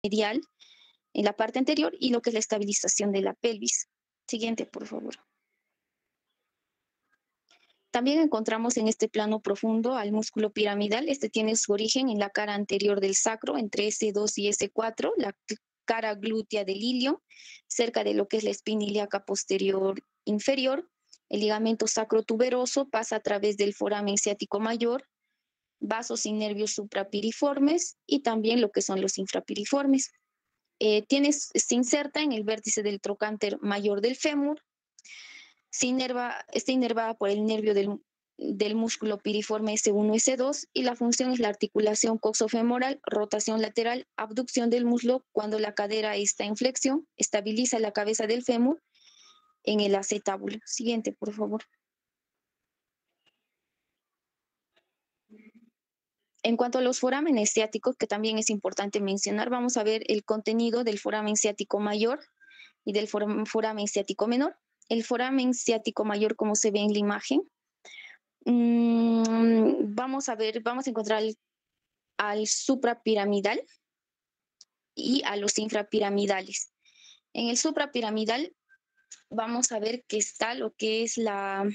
medial en la parte anterior y lo que es la estabilización de la pelvis. Siguiente, por favor. También encontramos en este plano profundo al músculo piramidal. Este tiene su origen en la cara anterior del sacro, entre S2 y S4, la cara glútea del ilio, cerca de lo que es la espina ilíaca posterior inferior. El ligamento sacrotuberoso pasa a través del foramen ciático mayor, vasos y nervios suprapiriformes y también lo que son los infrapiriformes. Se inserta en el vértice del trocánter mayor del fémur. Está inervada por el nervio del músculo piriforme S1, S2 y la función es la articulación coxofemoral, rotación lateral, abducción del muslo cuando la cadera está en flexión, estabiliza la cabeza del fémur en el acetábulo. Siguiente, por favor. En cuanto a los forámenes ciáticos, que también es importante mencionar, vamos a ver el contenido del foramen ciático mayor y del foramen ciático menor. El foramen ciático mayor, como se ve en la imagen, vamos a encontrar al suprapiramidal y a los infrapiramidales. En el suprapiramidal vamos a ver que está lo que es la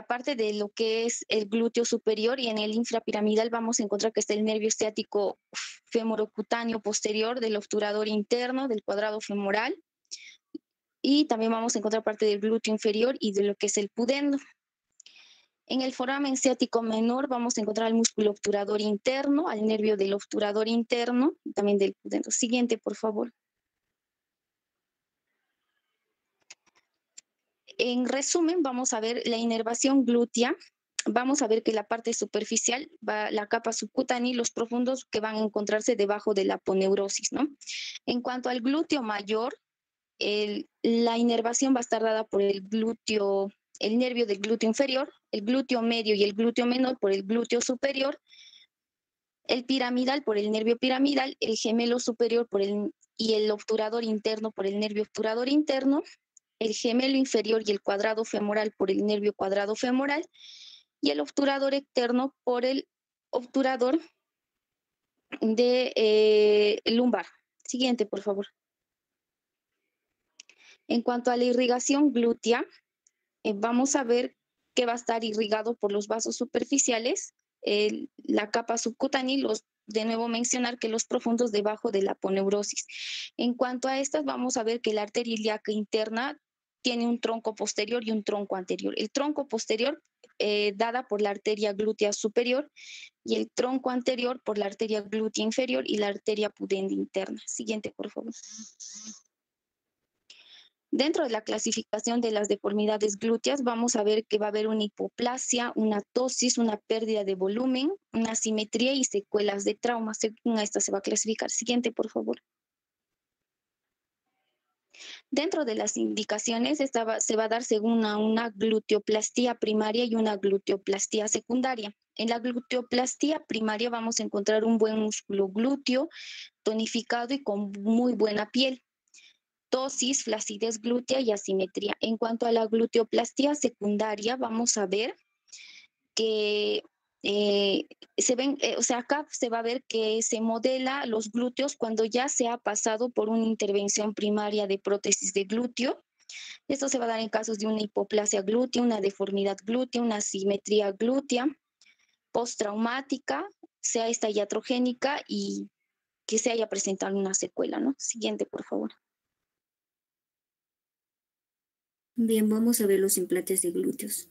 parte de lo que es el glúteo superior, y en el infrapiramidal vamos a encontrar que está el nervio ciático femorocutáneo posterior del obturador interno del cuadrado femoral, y también vamos a encontrar parte del glúteo inferior y de lo que es el pudendo. En el foramen ciático menor vamos a encontrar el músculo obturador interno, al nervio del obturador interno, también del pudendo. Siguiente, por favor. En resumen, vamos a ver la inervación glútea. Vamos a ver que la parte superficial, la capa subcutánea y los profundos que van a encontrarse debajo de la aponeurosis, ¿no? En cuanto al glúteo mayor, la inervación va a estar dada por el nervio del glúteo inferior, el glúteo medio y el glúteo menor por el glúteo superior, el piramidal por el nervio piramidal, el gemelo superior y el obturador interno por el nervio obturador interno, el gemelo inferior y el cuadrado femoral por el nervio cuadrado femoral, y el obturador externo por el obturador de lumbar. Siguiente, por favor. En cuanto a la irrigación glútea, vamos a ver que va a estar irrigado por los vasos superficiales, la capa subcutánea, y de nuevo mencionar que los profundos debajo de la aponeurosis. En cuanto a estas, vamos a ver que la arteria ilíaca interna tiene un tronco posterior y un tronco anterior. El tronco posterior dada por la arteria glútea superior y el tronco anterior por la arteria glútea inferior y la arteria pudenda interna. Siguiente, por favor. Dentro de la clasificación de las deformidades glúteas, vamos a ver que va a haber una hipoplasia, una ptosis, una pérdida de volumen, una asimetría y secuelas de trauma. Según esta se va a clasificar. Siguiente, por favor. Dentro de las indicaciones, se va a dar según una gluteoplastía primaria y una gluteoplastía secundaria. En la gluteoplastía primaria vamos a encontrar un buen músculo glúteo, tonificado y con muy buena piel. Ptosis, flacidez glútea y asimetría. En cuanto a la gluteoplastía secundaria, vamos a ver que acá se va a ver que se modela los glúteos cuando ya se ha pasado por una intervención primaria de prótesis de glúteo. Esto se va a dar en casos de una hipoplasia glútea, una deformidad glútea, una asimetría glútea, postraumática, sea esta iatrogénica y que se haya presentado una secuela, ¿no? Siguiente, por favor. Bien, vamos a ver los implantes de glúteos.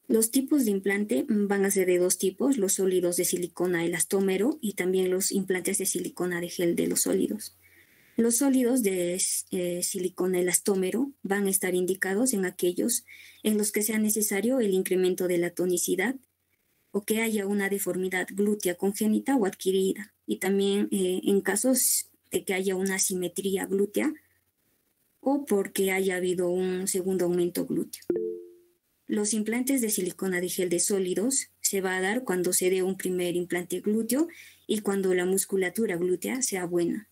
Los tipos de implante van a ser de dos tipos, los sólidos de silicona elastómero y también los implantes de silicona de gel de los sólidos. Los sólidos de silicona elastómero van a estar indicados en aquellos en los que sea necesario el incremento de la tonicidad o que haya una deformidad glútea congénita o adquirida, y también en casos de que haya una asimetría glútea o porque haya habido un segundo aumento glúteo. Los implantes de silicona de gel de sólidos se va a dar cuando se dé un primer implante glúteo y cuando la musculatura glútea sea buena.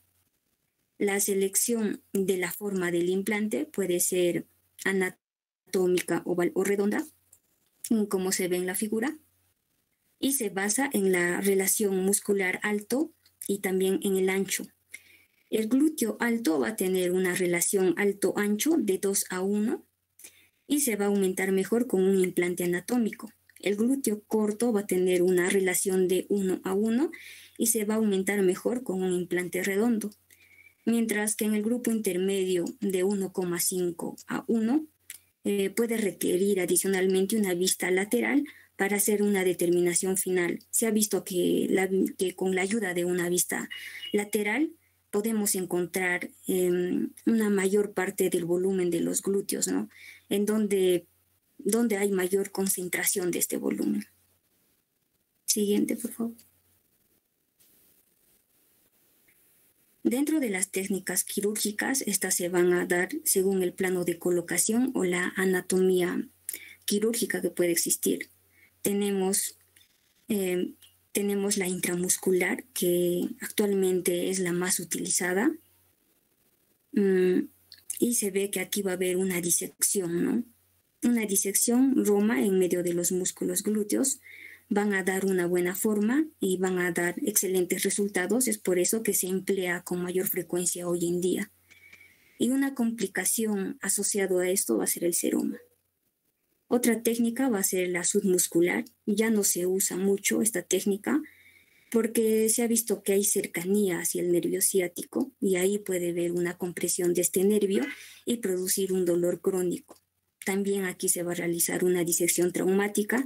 La selección de la forma del implante puede ser anatómica, oval o redonda, como se ve en la figura. y se basa en la relación muscular alto y también en el ancho. El glúteo alto va a tener una relación alto-ancho de 2:1 y se va a aumentar mejor con un implante anatómico. El glúteo corto va a tener una relación de 1:1 y se va a aumentar mejor con un implante redondo. Mientras que en el grupo intermedio de 1,5:1 puede requerir adicionalmente una vista lateral para hacer una determinación final. Se ha visto que con la ayuda de una vista lateral podemos encontrar una mayor parte del volumen de los glúteos, ¿no? En donde hay mayor concentración de este volumen. Siguiente, por favor. Dentro de las técnicas quirúrgicas, estas se van a dar según el plano de colocación o la anatomía quirúrgica que puede existir. Tenemos la intramuscular, que actualmente es la más utilizada, y se ve que aquí va a haber una disección, ¿no? Una disección roma en medio de los músculos glúteos. Van a dar una buena forma y van a dar excelentes resultados. Es por eso que se emplea con mayor frecuencia hoy en día. Y una complicación asociada a esto va a ser el seroma. Otra técnica va a ser la submuscular. Ya no se usa mucho esta técnica porque se ha visto que hay cercanía hacia el nervio ciático y ahí puede haber una compresión de este nervio y producir un dolor crónico. También aquí se va a realizar una disección traumática.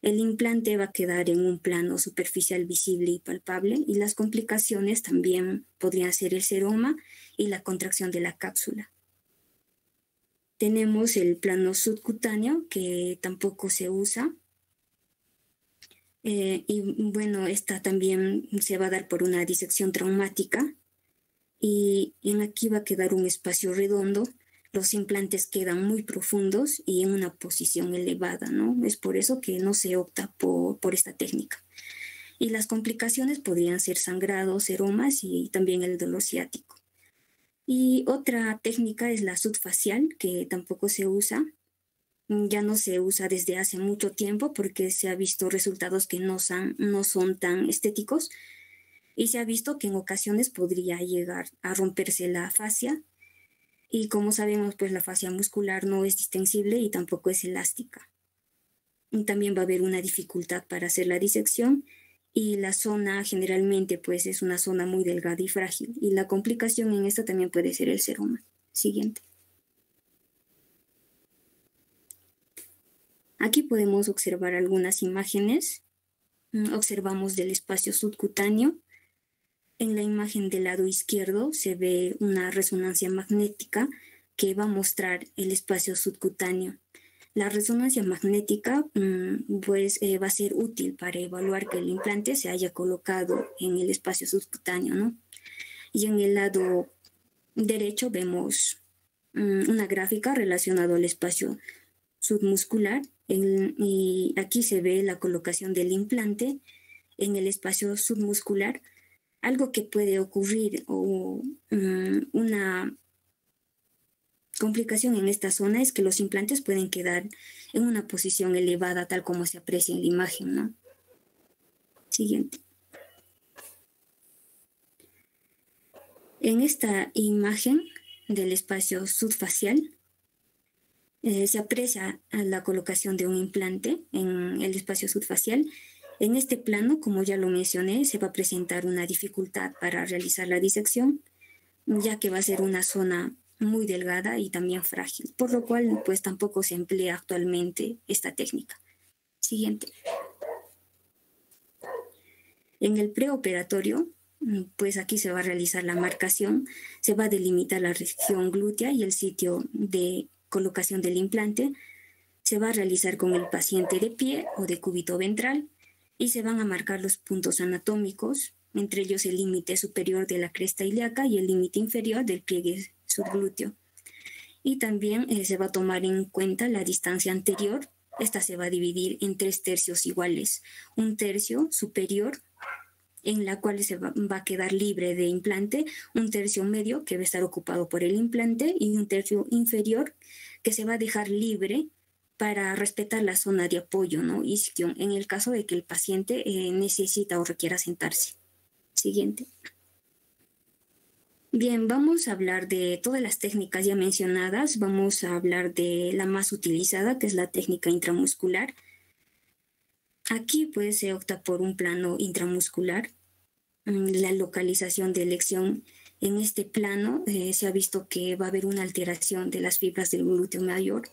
El implante va a quedar en un plano superficial visible y palpable y las complicaciones también podrían ser el seroma y la contracción de la cápsula. Tenemos el plano subcutáneo que tampoco se usa. Y bueno, esta también se va a dar por una disección traumática y aquí va a quedar un espacio redondo. Los implantes quedan muy profundos y en una posición elevada, ¿no? Es por eso que no se opta por esta técnica. Y las complicaciones podrían ser sangrados, seromas y también el dolor ciático. Y otra técnica es la subfacial, que tampoco se usa. Ya no se usa desde hace mucho tiempo porque se ha visto resultados que no son tan estéticos y se ha visto que en ocasiones podría llegar a romperse la fascia. Y como sabemos, pues la fascia muscular no es distensible y tampoco es elástica. Y también va a haber una dificultad para hacer la disección y la zona generalmente pues es una zona muy delgada y frágil. Y la complicación en esta también puede ser el seroma. Siguiente. Aquí podemos observar algunas imágenes. Observamos del espacio subcutáneo. En la imagen del lado izquierdo se ve una resonancia magnética que va a mostrar el espacio subcutáneo. La resonancia magnética va a ser útil para evaluar que el implante se haya colocado en el espacio subcutáneo, ¿no? Y en el lado derecho vemos una gráfica relacionada al espacio submuscular y aquí se ve la colocación del implante en el espacio submuscular. Algo que puede ocurrir o una complicación en esta zona es que los implantes pueden quedar en una posición elevada, tal como se aprecia en la imagen, ¿no? Siguiente. En esta imagen del espacio subfacial se aprecia la colocación de un implante en el espacio subfacial. En este plano, como ya lo mencioné, se va a presentar una dificultad para realizar la disección, ya que va a ser una zona muy delgada y también frágil, por lo cual pues tampoco se emplea actualmente esta técnica. Siguiente. En el preoperatorio, pues aquí se va a realizar la marcación, se va a delimitar la región glútea y el sitio de colocación del implante, se va a realizar con el paciente de pie o de cúbito ventral y se van a marcar los puntos anatómicos, entre ellos el límite superior de la cresta ilíaca y el límite inferior del pliegue subglúteo. Y también se va a tomar en cuenta la distancia anterior. Esta se va a dividir en 3 tercios iguales. Un tercio superior, en la cual se va a quedar libre de implante, un tercio medio que va a estar ocupado por el implante y un tercio inferior que se va a dejar libre para respetar la zona de apoyo, ¿no? Isquion, en el caso de que el paciente necesita o requiera sentarse. Siguiente. Bien, vamos a hablar de todas las técnicas ya mencionadas. Vamos a hablar de la más utilizada, que es la técnica intramuscular. Aquí pues se opta por un plano intramuscular. La localización de elección en este plano se ha visto que va a haber una alteración de las fibras del glúteo mayor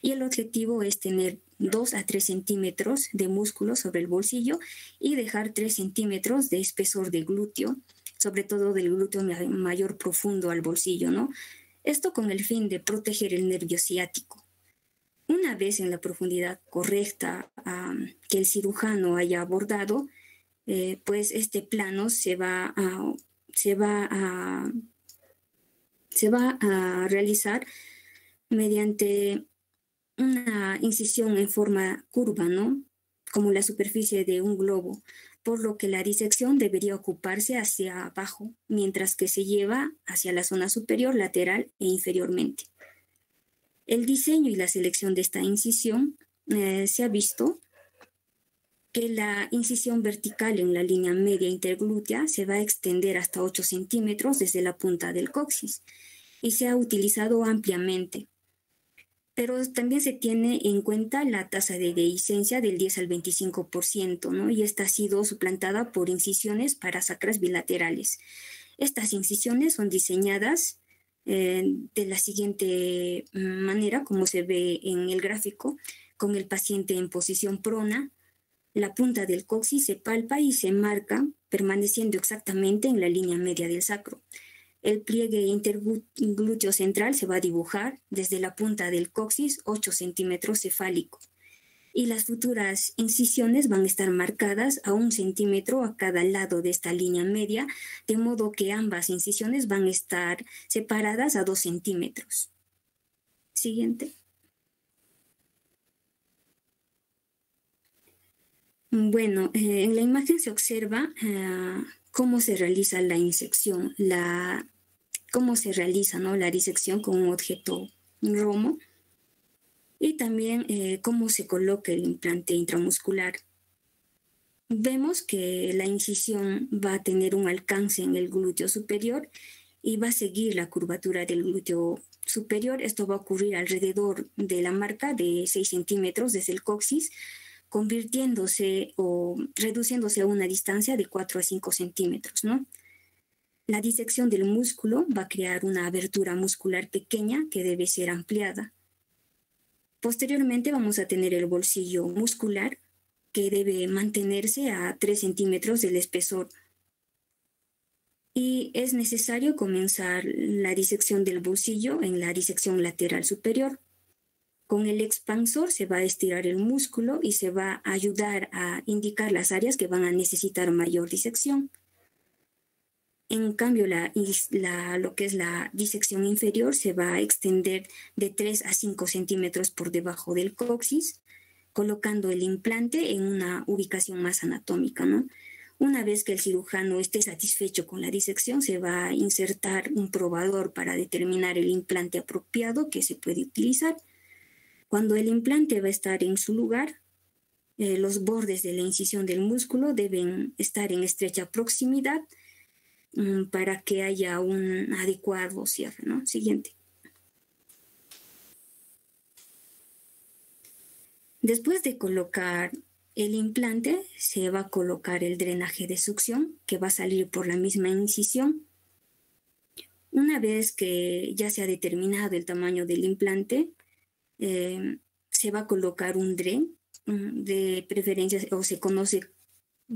y el objetivo es tener 2 a 3 centímetros de músculo sobre el bolsillo y dejar 3 centímetros de espesor de glúteo, sobre todo del glúteo mayor profundo al bolsillo, ¿no? Esto con el fin de proteger el nervio ciático. Una vez en la profundidad correcta que el cirujano haya abordado, pues este plano se va a realizar mediante una incisión en forma curva, ¿no? Como la superficie de un globo, por lo que la disección debería ocuparse hacia abajo, mientras que se lleva hacia la zona superior, lateral e inferiormente. El diseño y la selección de esta incisión se ha visto que la incisión vertical en la línea media interglútea se va a extender hasta 8 centímetros desde la punta del coxis y se ha utilizado ampliamente. Pero también se tiene en cuenta la tasa de dehiscencia del 10 al 25%, ¿no? Y esta ha sido suplantada por incisiones parasacras bilaterales. Estas incisiones son diseñadas de la siguiente manera, como se ve en el gráfico, con el paciente en posición prona. La punta del coxis se palpa y se marca, permaneciendo exactamente en la línea media del sacro. El pliegue interglúteo central se va a dibujar desde la punta del coxis 8 centímetros cefálico. Y las futuras incisiones van a estar marcadas a 1 centímetro a cada lado de esta línea media, de modo que ambas incisiones van a estar separadas a 2 centímetros. Siguiente. Bueno, en la imagen se observa cómo se realiza la insección, cómo se realiza, ¿no?, la disección con un objeto romo y también cómo se coloca el implante intramuscular. Vemos que la incisión va a tener un alcance en el glúteo superior y va a seguir la curvatura del glúteo superior. Esto va a ocurrir alrededor de la marca de 6 centímetros desde el coxis, convirtiéndose o reduciéndose a una distancia de 4 a 5 centímetros, ¿no? La disección del músculo va a crear una abertura muscular pequeña que debe ser ampliada. Posteriormente vamos a tener el bolsillo muscular que debe mantenerse a 3 centímetros del espesor. Y es necesario comenzar la disección del bolsillo en la disección lateral superior. Con el expansor se va a estirar el músculo y se va a ayudar a indicar las áreas que van a necesitar mayor disección. En cambio, lo que es la disección inferior se va a extender de 3 a 5 centímetros por debajo del coxis, colocando el implante en una ubicación más anatómica, ¿no? Una vez que el cirujano esté satisfecho con la disección, se va a insertar un probador para determinar el implante apropiado que se puede utilizar. Cuando el implante va a estar en su lugar, los bordes de la incisión del músculo deben estar en estrecha proximidad para que haya un adecuado cierre, ¿no? Siguiente. Después de colocar el implante, se va a colocar el drenaje de succión que va a salir por la misma incisión. Una vez que ya se ha determinado el tamaño del implante, se va a colocar un DREN, de preferencia, o se conoce,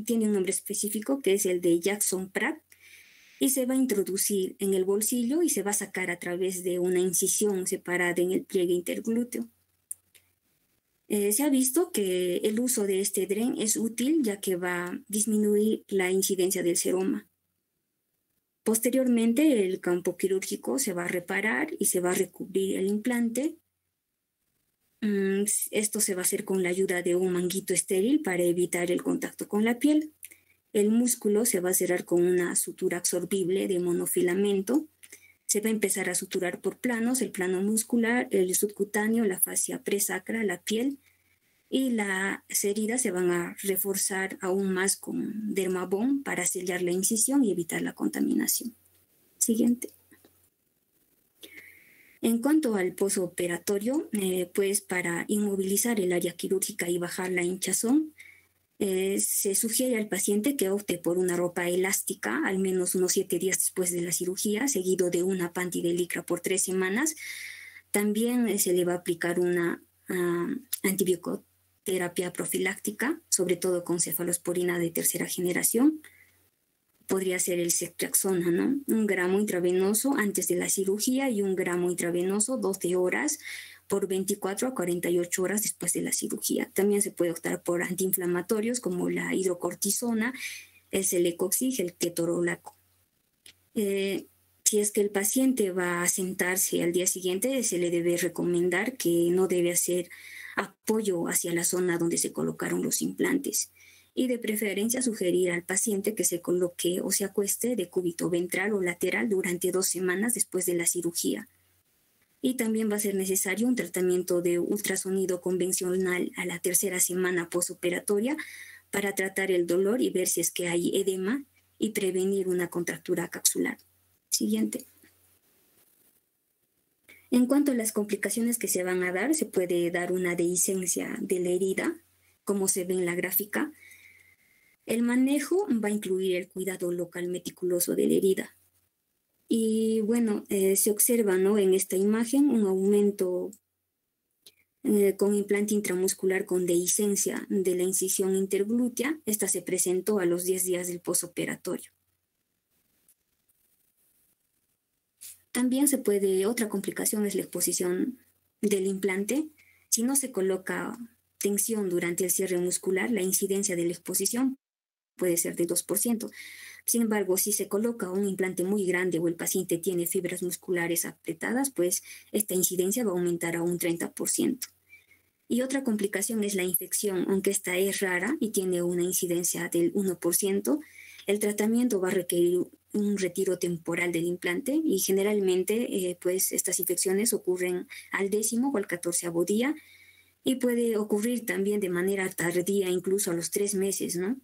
tiene un nombre específico que es el de Jackson-Pratt, y se va a introducir en el bolsillo y se va a sacar a través de una incisión separada en el pliegue interglúteo. Se ha visto que el uso de este DREN es útil ya que va a disminuir la incidencia del seroma. Posteriormente, el campo quirúrgico se va a reparar y se va a recubrir el implante. Esto se va a hacer con la ayuda de un manguito estéril para evitar el contacto con la piel. El músculo se va a cerrar con una sutura absorbible de monofilamento. Se va a empezar a suturar por planos, el plano muscular, el subcutáneo, la fascia presacra, la piel, y las heridas se van a reforzar aún más con dermabond para sellar la incisión y evitar la contaminación. Siguiente. En cuanto al posoperatorio, pues para inmovilizar el área quirúrgica y bajar la hinchazón, se sugiere al paciente que opte por una ropa elástica al menos unos 7 días después de la cirugía, seguido de una panty de licra por 3 semanas. También se le va a aplicar una antibicoterapia profiláctica, sobre todo con cefalosporina de tercera generación. Podría ser el ceftriaxona, ¿no? 1 gramo intravenoso antes de la cirugía y 1 gramo intravenoso 12 horas por 24 a 48 horas después de la cirugía. También se puede optar por antiinflamatorios como la hidrocortisona, el celecoxib, el ketorolaco. Si es que el paciente va a sentarse al día siguiente, se le debe recomendar que no debe hacer apoyo hacia la zona donde se colocaron los implantes. Y de preferencia sugerir al paciente que se coloque o se acueste de cúbito ventral o lateral durante 2 semanas después de la cirugía. Y también va a ser necesario un tratamiento de ultrasonido convencional a la 3ª semana postoperatoria para tratar el dolor y ver si es que hay edema y prevenir una contractura capsular. Siguiente. En cuanto a las complicaciones que se van a dar, se puede dar una dehiscencia de la herida, como se ve en la gráfica. El manejo va a incluir el cuidado local meticuloso de la herida. Y bueno, se observa, ¿no?, en esta imagen un aumento con implante intramuscular con dehiscencia de la incisión interglútea. Esta se presentó a los 10 días del posoperatorio. También otra complicación es la exposición del implante. Si no se coloca tensión durante el cierre muscular, la incidencia de la exposición puede ser de 2%. Sin embargo, si se coloca un implante muy grande o el paciente tiene fibras musculares apretadas, pues esta incidencia va a aumentar a un 30%. Y otra complicación es la infección, aunque esta es rara y tiene una incidencia del 1%. El tratamiento va a requerir un retiro temporal del implante y generalmente pues estas infecciones ocurren al 10º o al 14º día y puede ocurrir también de manera tardía, incluso a los 3 meses, ¿no?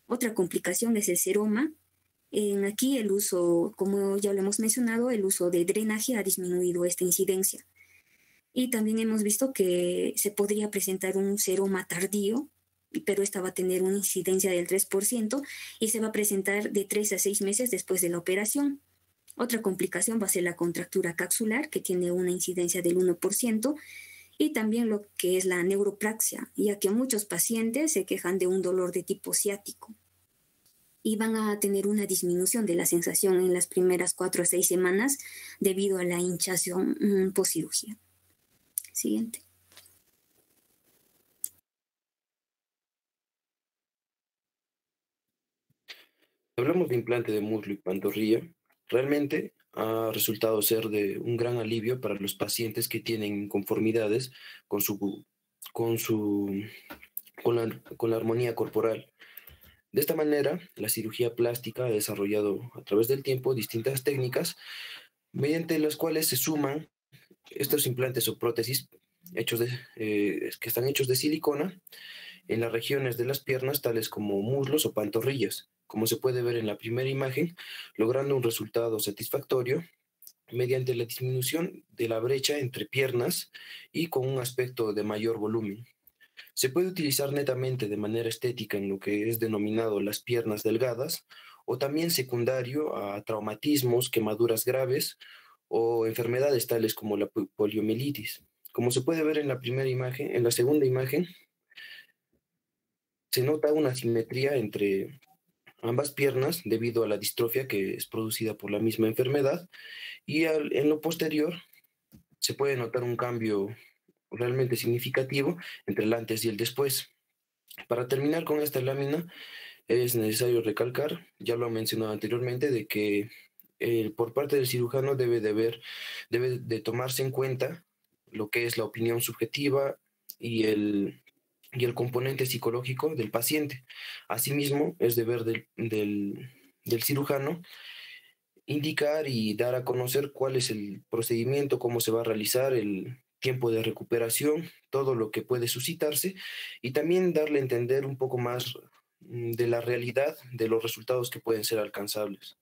Otra complicación es el seroma. Aquí el uso, como ya lo hemos mencionado, el uso de drenaje ha disminuido esta incidencia. Y también hemos visto que se podría presentar un seroma tardío, pero esta va a tener una incidencia del 3% y se va a presentar de 3 a 6 meses después de la operación. Otra complicación va a ser la contractura capsular, que tiene una incidencia del 1%, y también lo que es la neuropraxia, ya que muchos pacientes se quejan de un dolor de tipo ciático y van a tener una disminución de la sensación en las primeras 4 a 6 semanas debido a la hinchazón postcirugía. Siguiente. Hablamos de implante de muslo y pantorrilla. Realmente ha resultado ser de un gran alivio para los pacientes que tienen inconformidades con su, con su, con la armonía corporal. De esta manera, la cirugía plástica ha desarrollado a través del tiempo distintas técnicas mediante las cuales se suman estos implantes o prótesis que están hechos de silicona en las regiones de las piernas, tales como muslos o pantorrillas, como se puede ver en la primera imagen, logrando un resultado satisfactorio mediante la disminución de la brecha entre piernas y con un aspecto de mayor volumen. Se puede utilizar netamente de manera estética en lo que es denominado las piernas delgadas, o también secundario a traumatismos, quemaduras graves o enfermedades tales como la poliomielitis. Como se puede ver en la primera imagen, en la segunda imagen se nota una simetría entre ambas piernas debido a la distrofia que es producida por la misma enfermedad, y en lo posterior se puede notar un cambio realmente significativo entre el antes y el después. Para terminar con esta lámina, es necesario recalcar, ya lo he mencionado anteriormente, de que por parte del cirujano debe de tomarse en cuenta lo que es la opinión subjetiva y el componente psicológico del paciente. Asimismo, es deber del cirujano indicar y dar a conocer cuál es el procedimiento, cómo se va a realizar, el tiempo de recuperación, todo lo que puede suscitarse y también darle a entender un poco más de la realidad de los resultados que pueden ser alcanzables.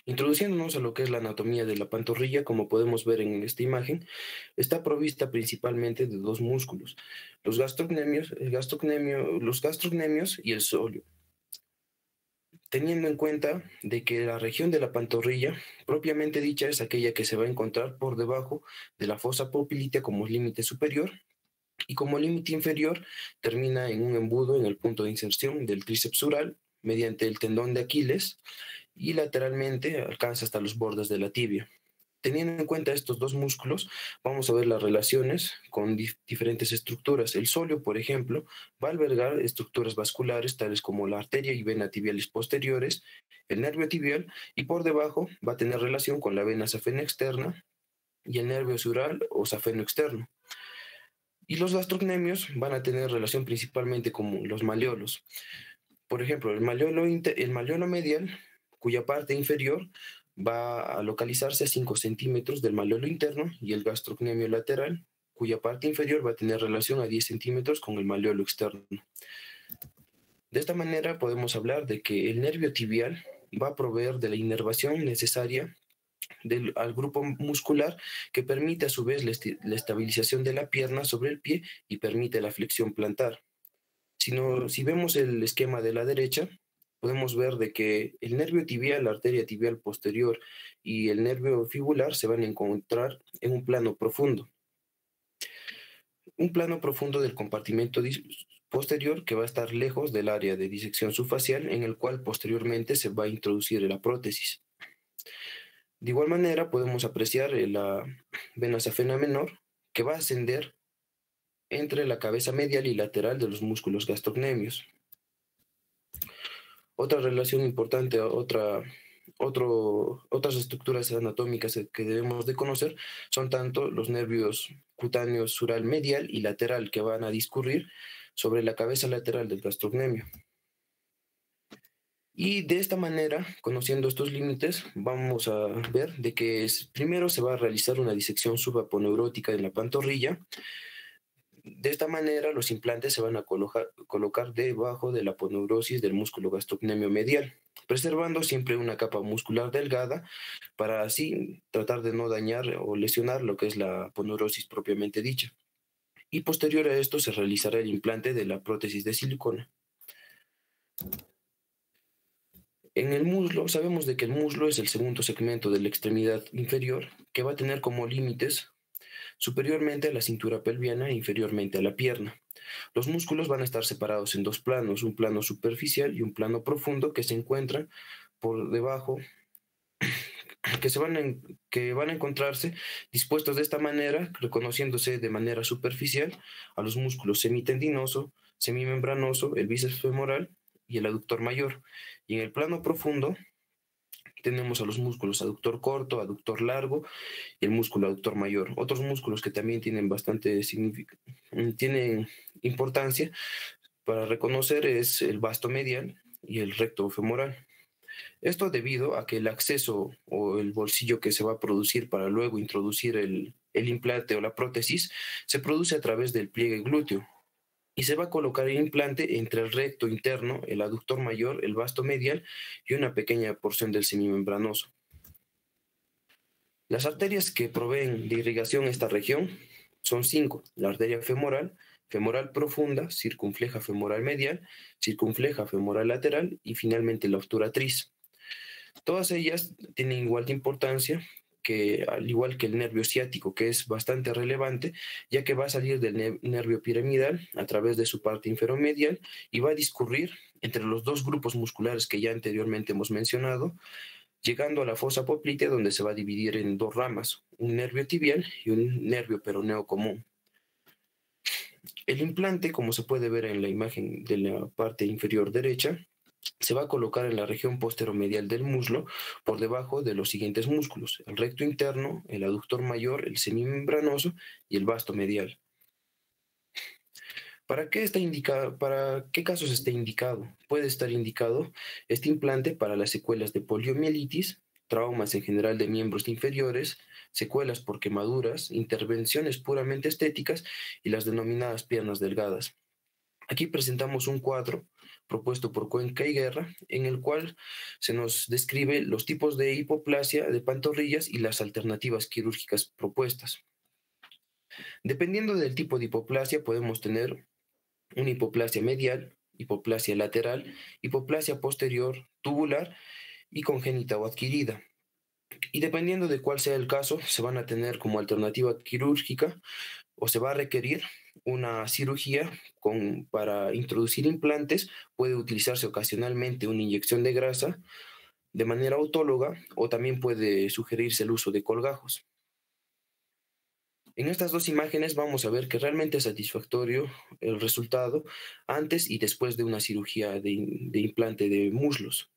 Introduciéndonos a lo que es la anatomía de la pantorrilla, como podemos ver en esta imagen, está provista principalmente de dos músculos, los gastrocnemios y el sóleo. Teniendo en cuenta de que la región de la pantorrilla, propiamente dicha, es aquella que se va a encontrar por debajo de la fosa poplítea como límite superior y como límite inferior termina en un embudo en el punto de inserción del tríceps ural mediante el tendón de Aquiles y lateralmente alcanza hasta los bordes de la tibia. Teniendo en cuenta estos dos músculos, vamos a ver las relaciones con diferentes estructuras. El sóleo, por ejemplo, va a albergar estructuras vasculares tales como la arteria y vena tibiales posteriores, el nervio tibial, y por debajo va a tener relación con la vena safena externa y el nervio sural o safeno externo. Y los gastrocnemios van a tener relación principalmente con los maleolos. Por ejemplo, el maleolo medial, cuya parte inferior va a localizarse a 5 centímetros del maleolo interno, y el gastrocnemio lateral, cuya parte inferior va a tener relación a 10 centímetros con el maleolo externo. De esta manera podemos hablar de que el nervio tibial va a proveer de la inervación necesaria al grupo muscular que permite a su vez la estabilización de la pierna sobre el pie y permite la flexión plantar. Si vemos el esquema de la derecha, podemos ver de que el nervio tibial, la arteria tibial posterior y el nervio fibular se van a encontrar en un plano profundo. Un plano profundo del compartimento posterior que va a estar lejos del área de disección subfacial en el cual posteriormente se va a introducir la prótesis. De igual manera podemos apreciar la vena safena menor que va a ascender entre la cabeza medial y lateral de los músculos gastrocnemios. Otra relación importante, otras estructuras anatómicas que debemos de conocer son tanto los nervios cutáneos sural medial y lateral que van a discurrir sobre la cabeza lateral del gastrocnemio. Y de esta manera, conociendo estos límites, vamos a ver de que primero se va a realizar una disección subaponeurótica en la pantorrilla. De esta manera, los implantes se van a colocar debajo de la aponeurosis del músculo gastrocnemio medial, preservando siempre una capa muscular delgada para así tratar de no dañar o lesionar lo que es la aponeurosis propiamente dicha. Y posterior a esto se realizará el implante de la prótesis de silicona. En el muslo, sabemos de que el muslo es el segundo segmento de la extremidad inferior que va a tener como límites superiormente a la cintura pelviana e inferiormente a la pierna. Los músculos van a estar separados en dos planos, un plano superficial y un plano profundo que se encuentran por debajo, que van a encontrarse dispuestos de esta manera, reconociéndose de manera superficial a los músculos semitendinoso, semimembranoso, el bíceps femoral y el aductor mayor. Y en el plano profundo tenemos a los músculos aductor corto, aductor largo y el músculo aductor mayor. Otros músculos que también tienen tienen importancia para reconocer es el vasto medial y el recto femoral. Esto debido a que el acceso o el bolsillo que se va a producir para luego introducir el implante o la prótesis se produce a través del pliegue glúteo y se va a colocar el implante entre el recto interno, el aductor mayor, el vasto medial y una pequeña porción del semimembranoso. Las arterias que proveen de irrigación esta región son 5: la arteria femoral, femoral profunda, circunfleja femoral medial, circunfleja femoral lateral y finalmente la obturatriz. Todas ellas tienen igual de importancia, al igual que el nervio ciático, que es bastante relevante, ya que va a salir del nervio piramidal a través de su parte inferomedial y va a discurrir entre los dos grupos musculares que ya anteriormente hemos mencionado, llegando a la fosa poplítea, donde se va a dividir en dos ramas, un nervio tibial y un nervio peroneo común. El implante, como se puede ver en la imagen de la parte inferior derecha, se va a colocar en la región posteromedial del muslo, por debajo de los siguientes músculos: el recto interno, el aductor mayor, el semimembranoso y el vasto medial. ¿Para qué está indicado? ¿Para qué casos está indicado? Puede estar indicado este implante para las secuelas de poliomielitis, traumas en general de miembros inferiores, secuelas por quemaduras, intervenciones puramente estéticas y las denominadas piernas delgadas. Aquí presentamos un cuadro propuesto por Cuenca y Guerra, en el cual se nos describe los tipos de hipoplasia de pantorrillas y las alternativas quirúrgicas propuestas. Dependiendo del tipo de hipoplasia, podemos tener una hipoplasia medial, hipoplasia lateral, hipoplasia posterior, tubular y congénita o adquirida. Y dependiendo de cuál sea el caso, se van a tener como alternativa quirúrgica o se va a requerir una cirugía para introducir implantes. Puede utilizarse ocasionalmente una inyección de grasa de manera autóloga o también puede sugerirse el uso de colgajos. En estas dos imágenes vamos a ver que realmente es satisfactorio el resultado antes y después de una cirugía de implante de muslos,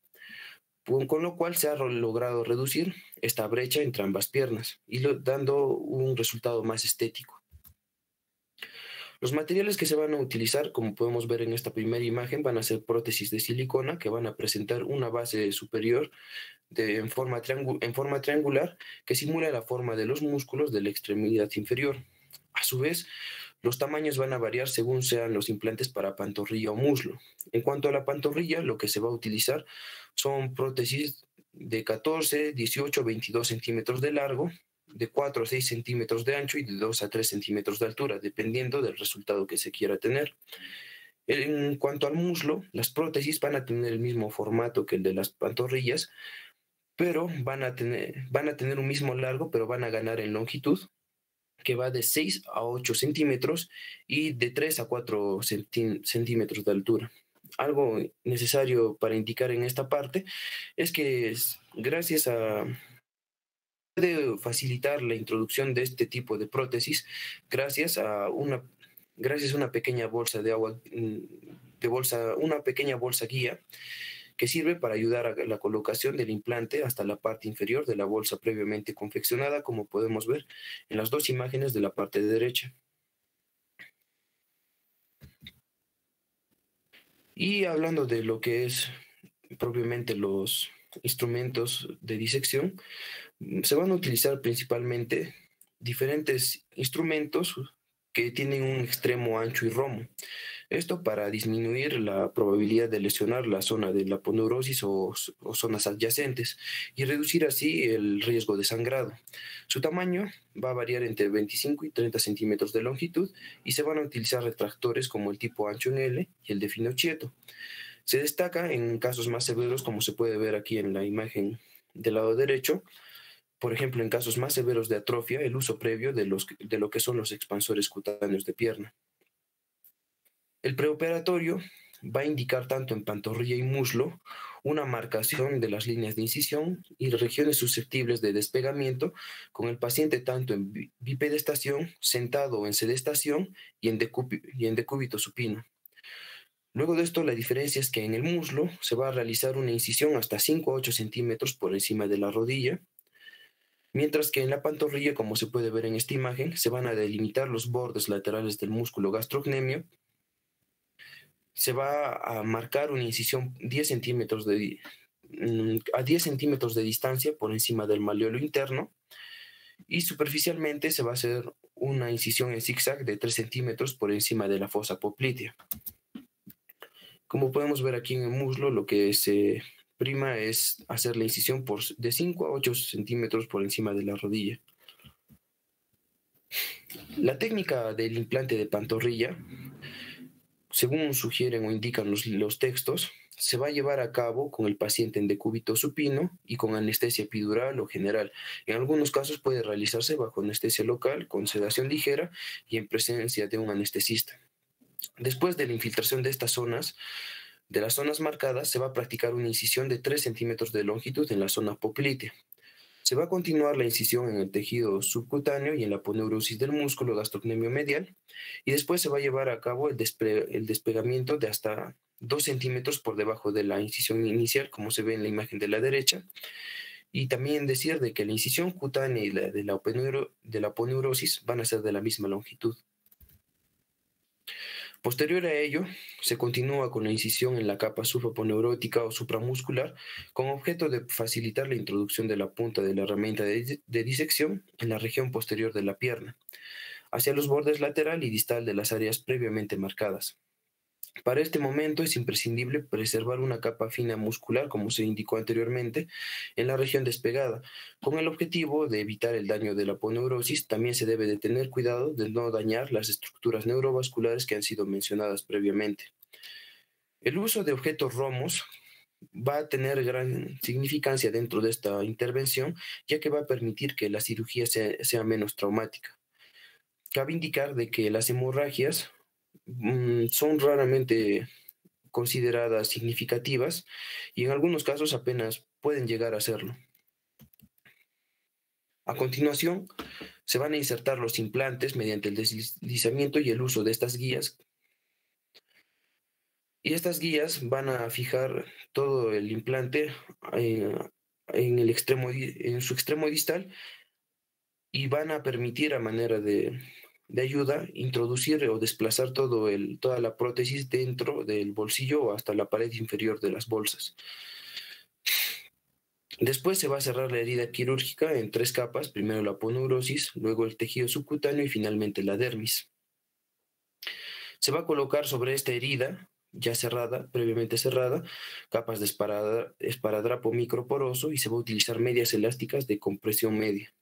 con lo cual se ha logrado reducir esta brecha entre ambas piernas y dando un resultado más estético. Los materiales que se van a utilizar, como podemos ver en esta primera imagen, van a ser prótesis de silicona que van a presentar una base superior en forma triangular que simula la forma de los músculos de la extremidad inferior. A su vez, los tamaños van a variar según sean los implantes para pantorrilla o muslo. En cuanto a la pantorrilla, lo que se va a utilizar son prótesis de 14, 18, 22 centímetros de largo, de 4 a 6 centímetros de ancho y de 2 a 3 centímetros de altura, dependiendo del resultado que se quiera tener. En cuanto al muslo, las prótesis van a tener el mismo formato que el de las pantorrillas, pero van a tener un mismo largo, pero van a ganar en longitud, que va de 6 a 8 centímetros y de 3 a 4 centímetros de altura. Algo necesario para indicar en esta parte es que puede facilitar la introducción de este tipo de prótesis gracias a una pequeña bolsa de agua, una pequeña bolsa guía que sirve para ayudar a la colocación del implante hasta la parte inferior de la bolsa previamente confeccionada, como podemos ver en las dos imágenes de la parte derecha. Y hablando de lo que es propiamente los instrumentos de disección, se van a utilizar principalmente diferentes instrumentos que tienen un extremo ancho y romo. Esto para disminuir la probabilidad de lesionar la zona de la aponeurosis o zonas adyacentes y reducir así el riesgo de sangrado. Su tamaño va a variar entre 25 y 30 centímetros de longitud y se van a utilizar retractores como el tipo ancho en L y el de Finocchieto. Se destaca en casos más severos, como se puede ver aquí en la imagen del lado derecho. Por ejemplo, en casos más severos de atrofia, el uso previo de lo que son los expansores cutáneos de pierna. El preoperatorio va a indicar tanto en pantorrilla y muslo una marcación de las líneas de incisión y regiones susceptibles de despegamiento con el paciente tanto en bipedestación, sentado o en sedestación y en decúbito supino. Luego de esto, la diferencia es que en el muslo se va a realizar una incisión hasta 5 a 8 centímetros por encima de la rodilla, mientras que en la pantorrilla, como se puede ver en esta imagen, se van a delimitar los bordes laterales del músculo gastrocnemio. Se va a marcar una incisión a 10 centímetros de distancia por encima del malleolo interno y superficialmente se va a hacer una incisión en zigzag de 3 centímetros por encima de la fosa poplitea. Como podemos ver aquí en el muslo, lo que se prima es hacer la incisión de 5 a 8 centímetros por encima de la rodilla. La técnica del implante de pantorrilla, según sugieren o indican los textos, se va a llevar a cabo con el paciente en decúbito supino y con anestesia epidural o general. En algunos casos puede realizarse bajo anestesia local, con sedación ligera y en presencia de un anestesista. Después de la infiltración de las zonas marcadas, se va a practicar una incisión de 3 centímetros de longitud en la zona poplitea. Se va a continuar la incisión en el tejido subcutáneo y en la aponeurosis del músculo gastrocnemio medial, y después se va a llevar a cabo el despegamiento de hasta 2 centímetros por debajo de la incisión inicial, como se ve en la imagen de la derecha, y también decir de que la incisión cutánea y la de la aponeurosis van a ser de la misma longitud. Posterior a ello, se continúa con la incisión en la capa supraponeurótica o supramuscular con objeto de facilitar la introducción de la punta de la herramienta de disección en la región posterior de la pierna, hacia los bordes lateral y distal de las áreas previamente marcadas. Para este momento es imprescindible preservar una capa fina muscular, como se indicó anteriormente, en la región despegada. Con el objetivo de evitar el daño de la aponeurosis, también se debe de tener cuidado de no dañar las estructuras neurovasculares que han sido mencionadas previamente. El uso de objetos ROMOS va a tener gran significancia dentro de esta intervención, ya que va a permitir que la cirugía sea menos traumática. Cabe indicar de que las hemorragias son raramente consideradas significativas y en algunos casos apenas pueden llegar a serlo. A continuación, se van a insertar los implantes mediante el deslizamiento y el uso de estas guías. Y estas guías van a fijar todo el implante en su extremo distal y van a permitir a manera de ayuda introducir o desplazar toda la prótesis dentro del bolsillo o hasta la pared inferior de las bolsas. Después se va a cerrar la herida quirúrgica en 3 capas, primero la aponeurosis, luego el tejido subcutáneo y finalmente la dermis. Se va a colocar sobre esta herida ya cerrada, previamente cerrada, capas de esparadrapo microporoso y se va a utilizar medias elásticas de compresión media.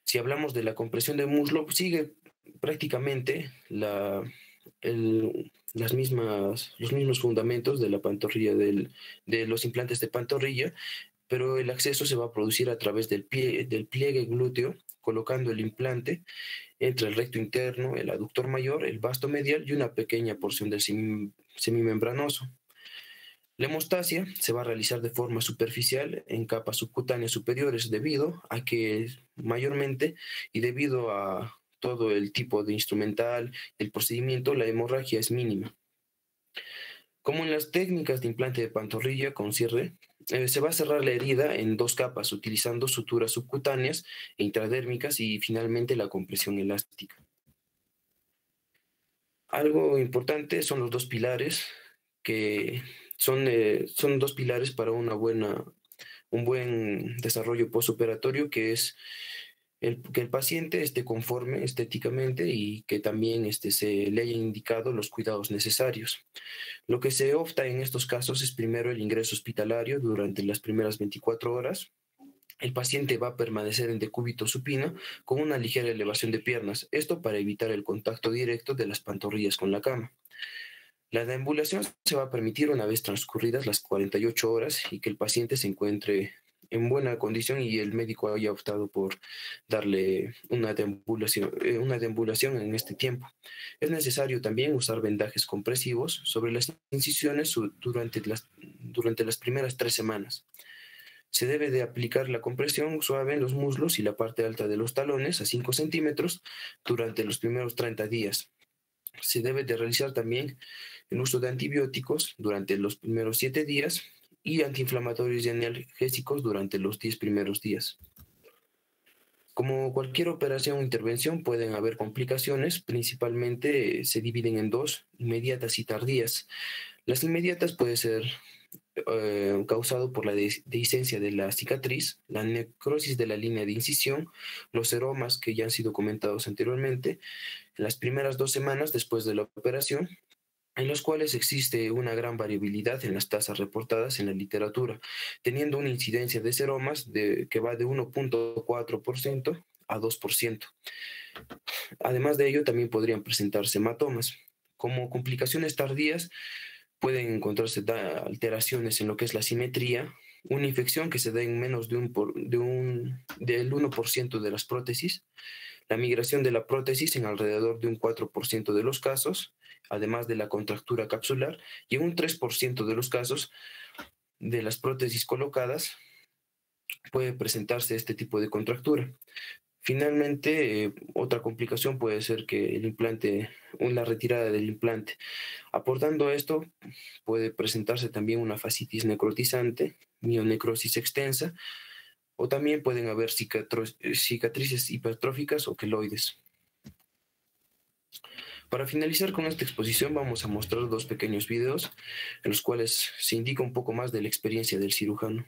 Si hablamos de la compresión de muslo, sigue prácticamente los mismos fundamentos de la pantorrilla, de los implantes de pantorrilla, pero el acceso se va a producir a través del pliegue glúteo, colocando el implante entre el recto interno, el aductor mayor, el vasto medial y una pequeña porción del semimembranoso. La hemostasia se va a realizar de forma superficial en capas subcutáneas superiores debido a que mayormente y debido a todo el tipo de instrumental, el procedimiento, la hemorragia es mínima. Como en las técnicas de implante de pantorrilla con cierre, se va a cerrar la herida en 2 capas utilizando suturas subcutáneas e intradérmicas y finalmente la compresión elástica. Algo importante son los 2 pilares que son 2 pilares para un buen desarrollo postoperatorio, que es que el paciente esté conforme estéticamente y que también se le haya indicado los cuidados necesarios. Lo que se opta en estos casos es primero el ingreso hospitalario durante las primeras 24 horas. El paciente va a permanecer en decúbito supino con una ligera elevación de piernas, esto para evitar el contacto directo de las pantorrillas con la cama. La deambulación se va a permitir una vez transcurridas las 48 horas y que el paciente se encuentre en buena condición y el médico haya optado por darle una deambulación en este tiempo. Es necesario también usar vendajes compresivos sobre las incisiones durante las primeras 3 semanas. Se debe de aplicar la compresión suave en los muslos y la parte alta de los talones a 5 centímetros durante los primeros 30 días. Se debe de realizar también el uso de antibióticos durante los primeros 7 días y antiinflamatorios y analgésicos durante los 10 primeros días. Como cualquier operación o intervención pueden haber complicaciones, principalmente se dividen en 2, inmediatas y tardías. Las inmediatas pueden ser causado por la dehiscencia de la cicatriz, la necrosis de la línea de incisión, los seromas que ya han sido comentados anteriormente, en las primeras 2 semanas después de la operación, en los cuales existe una gran variabilidad en las tasas reportadas en la literatura, teniendo una incidencia de seromas que va de 1.4% a 2%. Además de ello, también podrían presentarse hematomas. Como complicaciones tardías, pueden encontrarse alteraciones en lo que es la simetría, una infección que se da en menos del 1% de las prótesis, la migración de la prótesis en alrededor de un 4% de los casos, además de la contractura capsular, y en un 3% de los casos de las prótesis colocadas puede presentarse este tipo de contractura. Finalmente, otra complicación puede ser que la retirada del implante. Aportando esto, puede presentarse también una fascitis necrotizante, mionecrosis extensa, o también pueden haber cicatrices hipertróficas o queloides. Para finalizar con esta exposición vamos a mostrar dos pequeños videos en los cuales se indica un poco más de la experiencia del cirujano.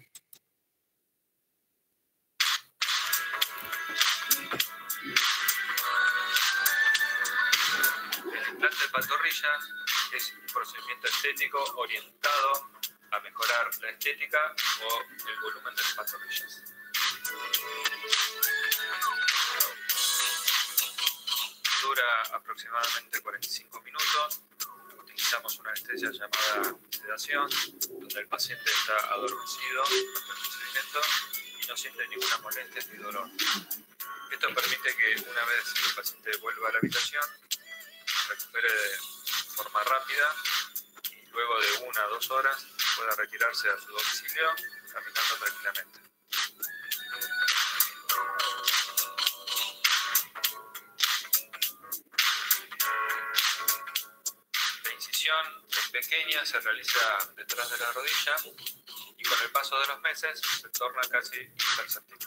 El implante de pantorrilla es un procedimiento estético orientado a mejorar la estética o el volumen de las pantorrillas. Dura aproximadamente 45 minutos. Utilizamos una anestesia llamada sedación, donde el paciente está adormecido durante el procedimiento y no siente ninguna molestia ni dolor. Esto permite que una vez el paciente vuelva a la habitación, recupere de forma rápida y luego de 1 a 2 horas pueda retirarse a su domicilio caminando tranquilamente. La incisión es pequeña, se realiza detrás de la rodilla y con el paso de los meses se torna casi imperceptible.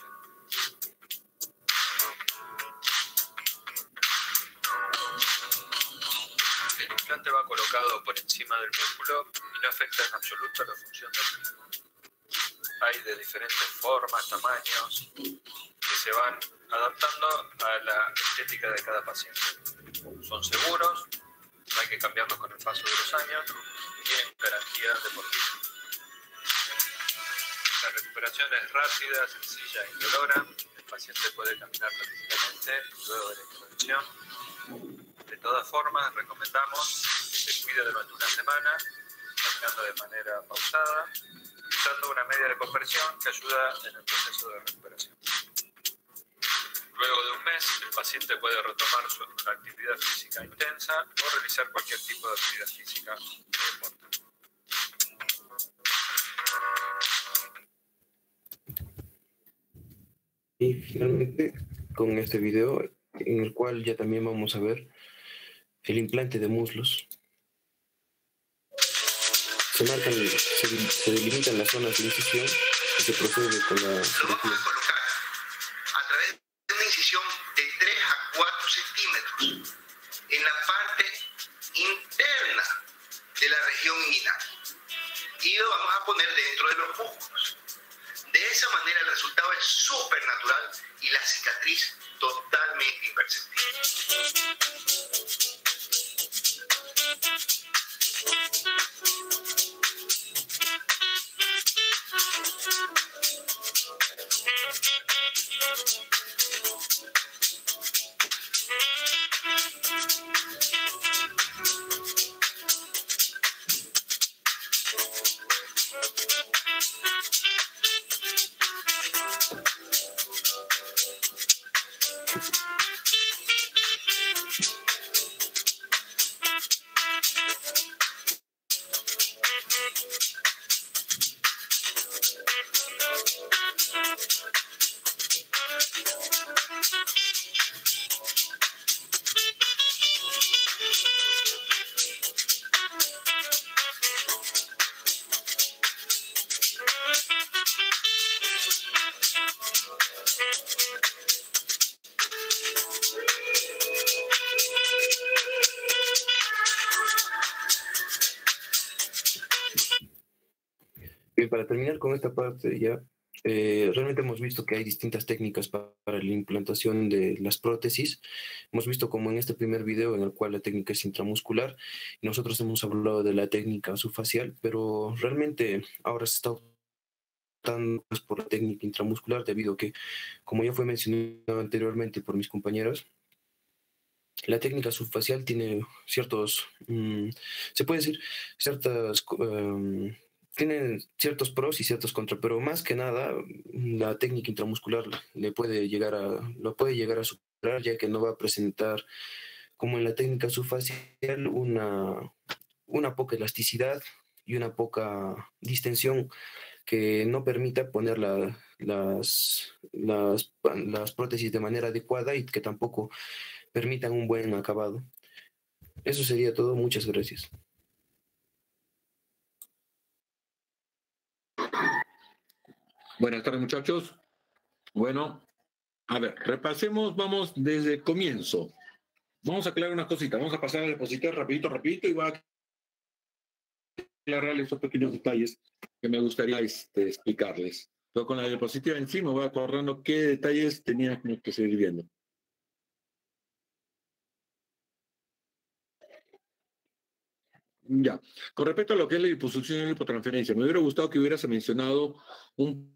El implante va colocado por encima del músculo y no afecta en absoluto la función del mismo. Hay de diferentes formas, tamaños, que se van adaptando a la estética de cada paciente. Son seguros, no hay que cambiarlos con el paso de los años y tienen garantía de por vida. La recuperación es rápida, sencilla e indolora. El paciente puede caminar tranquilamente luego de la intervención. De todas formas, recomendamos que se cuide durante una semana, caminando de manera pausada, usando una media de compresión que ayuda en el proceso de recuperación. Luego de un mes, el paciente puede retomar su actividad física intensa o realizar cualquier tipo de actividad física o deporte. Y finalmente con este video en el cual ya también vamos a ver el implante de muslos. Se delimitan las zonas de incisión y se procede con la cirugía. Lo vamos a colocar a través de una incisión de 3 a 4 centímetros en la parte interna de la región inguinal y lo vamos a poner dentro de los músculos. De esa manera el resultado es súper natural y la cicatriz totalmente imperceptible. Para terminar con esta parte ya, realmente hemos visto que hay distintas técnicas para la implantación de las prótesis. Hemos visto como en este primer video en el cual la técnica es intramuscular y nosotros hemos hablado de la técnica subfacial, pero realmente ahora se está optando por la técnica intramuscular debido a que, como ya fue mencionado anteriormente por mis compañeras, la técnica subfacial tiene ciertos, se puede decir, ciertas... tienen ciertos pros y ciertos contras, pero más que nada la técnica intramuscular lo puede llegar a superar, ya que no va a presentar, como en la técnica subfacial, una poca elasticidad y una poca distensión que no permita poner las prótesis de manera adecuada y que tampoco permitan un buen acabado. Eso sería todo. Muchas gracias. Buenas tardes, muchachos. Bueno, a ver, repasemos, vamos desde el comienzo. Vamos a aclarar unas cositas. Vamos a pasar al diapositiva rapidito y voy a aclarar esos pequeños detalles que me gustaría explicarles. Pero con la diapositiva encima voy acordando qué detalles teníamos que seguir viendo. Ya, con respecto a lo que es la liposucción y la lipotransferencia, me hubiera gustado que hubieras mencionado un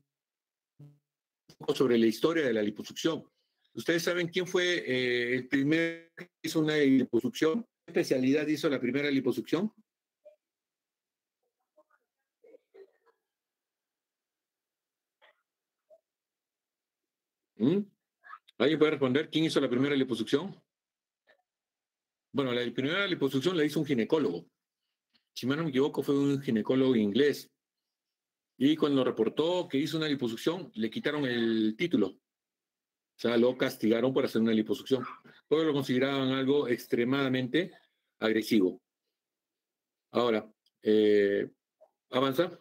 poco sobre la historia de la liposucción. ¿Ustedes saben quién fue el primer que hizo una liposucción? ¿Qué especialidad hizo la primera liposucción? ¿Alguien puede responder quién hizo la primera liposucción? Bueno, la primera liposucción la hizo un ginecólogo. Si mal no me equivoco, fue un ginecólogo inglés. Y cuando reportó que hizo una liposucción, le quitaron el título. O sea, lo castigaron por hacer una liposucción, porque lo consideraban algo extremadamente agresivo. Ahora, avanza.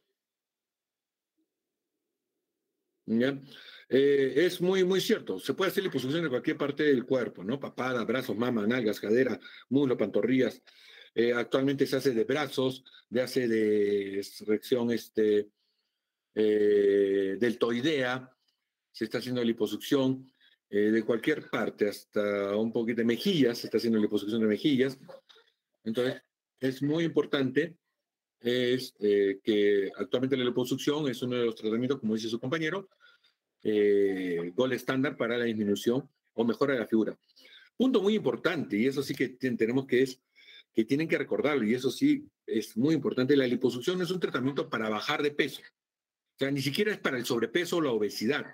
¿Ya? Es muy cierto. Se puede hacer liposucción en cualquier parte del cuerpo, ¿no? Papada, brazos, mama, nalgas, cadera, muslo, pantorrillas. Actualmente se hace de brazos, se hace de reacción deltoidea, se está haciendo liposucción de cualquier parte, hasta un poquito de mejillas, se está haciendo liposucción de mejillas. Entonces, es muy importante que actualmente la liposucción es uno de los tratamientos, como dice su compañero, gold estándar para la disminución o mejora de la figura. Punto muy importante, y eso sí que tenemos que tienen que recordarlo, y eso sí es muy importante, la liposucción no es un tratamiento para bajar de peso. O sea, ni siquiera es para el sobrepeso o la obesidad.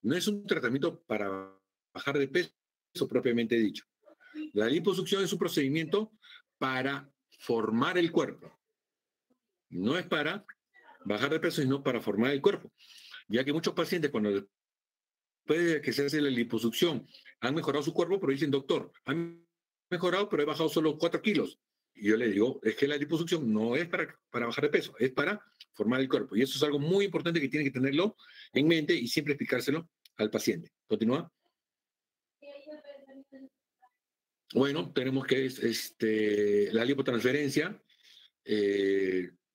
No es un tratamiento para bajar de peso propiamente dicho. La liposucción es un procedimiento para formar el cuerpo. No es para bajar de peso, sino para formar el cuerpo. Ya que muchos pacientes, cuando después de que se hace la liposucción, han mejorado su cuerpo, pero dicen, doctor, han mejorado, pero he bajado solo 4 kilos. Y yo le digo, es que la liposucción no es para bajar de peso, es para formar el cuerpo. Y eso es algo muy importante que tiene que tenerlo en mente y siempre explicárselo al paciente. ¿Continúa? Bueno, tenemos que es la lipotransferencia.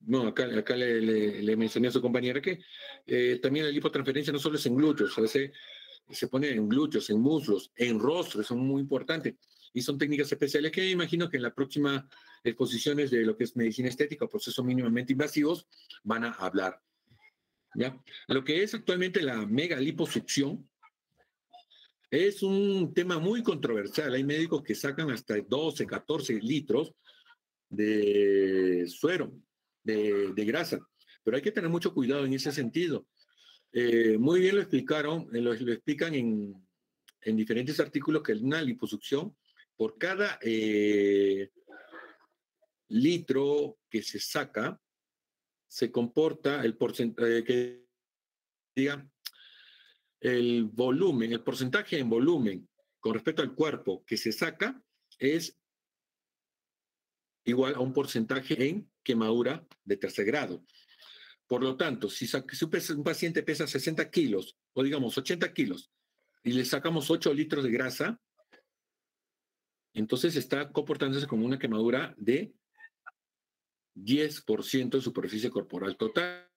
No, acá le mencioné a su compañera que también la lipotransferencia no solo es en glúteos, a veces se pone en glúteos, en muslos, en rostro, son muy importantes. Y son técnicas especiales que imagino que en las próximas exposiciones de lo que es medicina estética o procesos mínimamente invasivos van a hablar. ¿Ya? Lo que es actualmente la megaliposucción es un tema muy controversial. Hay médicos que sacan hasta 12, 14 litros de suero, de grasa, pero hay que tener mucho cuidado en ese sentido. Muy bien lo explicaron, lo explican en diferentes artículos que una liposucción, por cada litro que se saca, se comporta el porcentaje, que diga, el volumen, el porcentaje en volumen con respecto al cuerpo que se saca es igual a un porcentaje en quemadura de tercer grado. Por lo tanto, si un paciente pesa 60 kilos o digamos 80 kilos y le sacamos 8 litros de grasa, entonces está comportándose como una quemadura de 10% de superficie corporal total.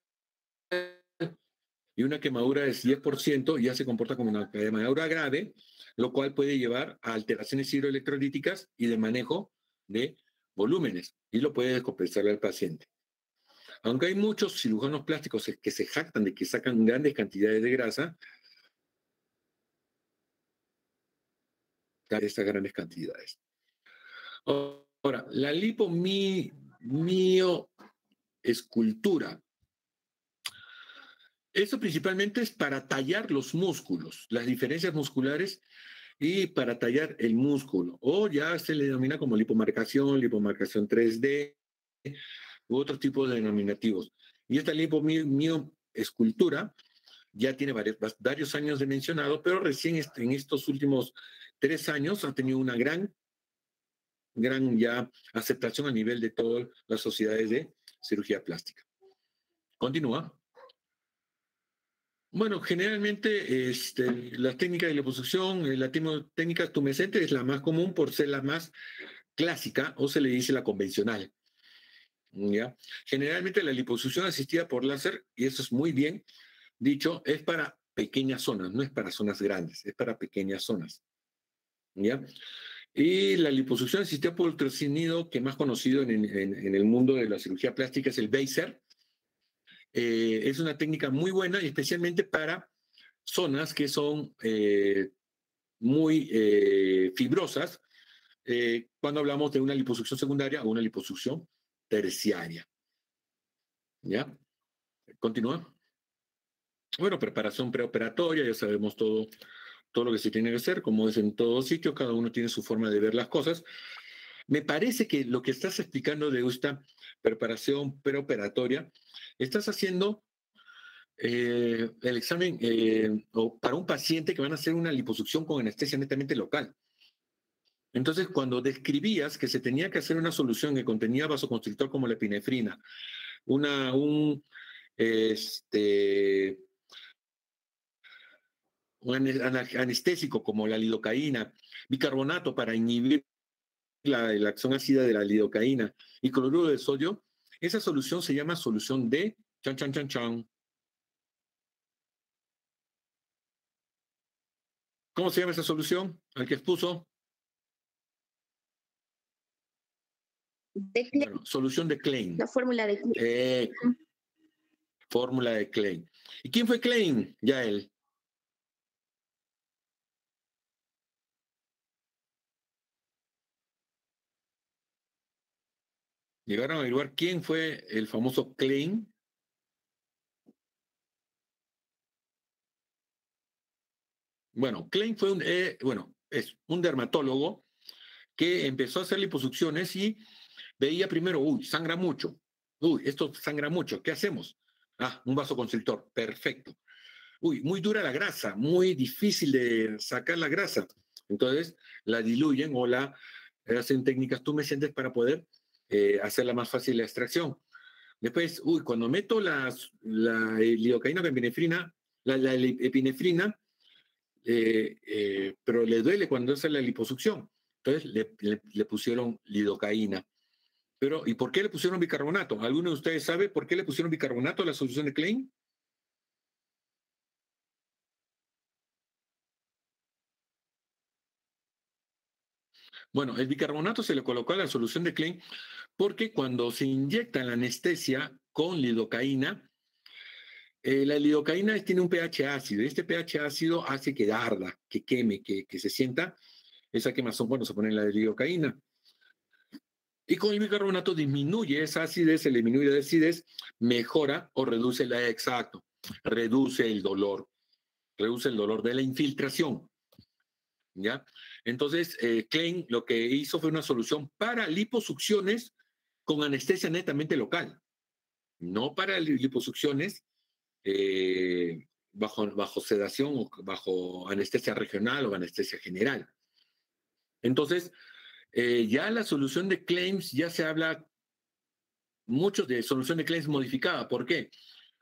Y una quemadura de 10% ya se comporta como una quemadura grave, lo cual puede llevar a alteraciones hidroelectrolíticas y de manejo de volúmenes, y lo puede descompensar al paciente. Aunque hay muchos cirujanos plásticos que se jactan de que sacan grandes cantidades de grasa, estas grandes cantidades. Ahora, la lipomioescultura. Esto principalmente es para tallar los músculos, las diferencias musculares y para tallar el músculo. O ya se le denomina como lipomarcación 3D u otro tipo de denominativos. Y esta lipomioescultura ya tiene varios años de mencionado, pero recién en estos últimos 3 años ha tenido una gran ya aceptación a nivel de todas las sociedades de cirugía plástica. Continúa. Bueno, generalmente la técnica de liposucción, la técnica tumescente es la más común por ser la más clásica o se le dice la convencional. ¿Ya? Generalmente la liposucción asistida por láser, y eso es muy bien dicho, es para pequeñas zonas, no es para zonas grandes, es para pequeñas zonas. ¿Ya? Y la liposucción asistida por ultrasonido, que más conocido en el mundo de la cirugía plástica es el Baser, es una técnica muy buena, y especialmente para zonas que son muy fibrosas, cuando hablamos de una liposucción secundaria o una liposucción terciaria. ¿Ya? Continúa. Bueno, preparación preoperatoria, ya sabemos todo lo que se tiene que hacer, como es en todo sitio, cada uno tiene su forma de ver las cosas. Me parece que lo que estás explicando de esta preparación preoperatoria, estás haciendo el examen para un paciente que van a hacer una liposucción con anestesia netamente local. Entonces, cuando describías que se tenía que hacer una solución que contenía vasoconstrictor como la epinefrina, un anestésico como la lidocaína, bicarbonato para inhibir la acción ácida de la lidocaína y cloruro de sodio, esa solución se llama solución de chan, chan, chan, chan. ¿Cómo se llama esa solución? Al que expuso. Bueno, solución de Klein. La fórmula de Klein. Fórmula de Klein. ¿Y quién fue Klein? Ya él. ¿Llegaron a averiguar quién fue el famoso Klein? Bueno, Klein fue es un dermatólogo que empezó a hacer liposucciones y veía primero, sangra mucho. Esto sangra mucho. ¿Qué hacemos? Un vasoconstrictor. Perfecto. Muy dura la grasa, muy difícil de sacar la grasa. Entonces la diluyen o la hacen técnicas tumescentes para poder hacerla más fácil la extracción. Después, cuando meto la lidocaína con epinefrina, la epinefrina, pero le duele cuando hace la liposucción. Entonces le pusieron lidocaína. Pero, ¿y por qué le pusieron bicarbonato? ¿Alguno de ustedes sabe por qué le pusieron bicarbonato a la solución de Klein? Bueno, el bicarbonato se le colocó a la solución de Klein porque cuando se inyecta la anestesia con lidocaína, la lidocaína tiene un pH ácido, y este pH ácido hace que arda, que queme, que se sienta esa quemazón cuando se pone la lidocaína. Y con el bicarbonato disminuye esa acidez, se le disminuye la acidez, mejora o reduce reduce el dolor de la infiltración. ¿Ya? Entonces, Klein lo que hizo fue una solución para liposucciones con anestesia netamente local, no para liposucciones bajo sedación o bajo anestesia regional o anestesia general. Entonces, ya la solución de Klein, ya se habla mucho de solución de Klein modificada. ¿Por qué?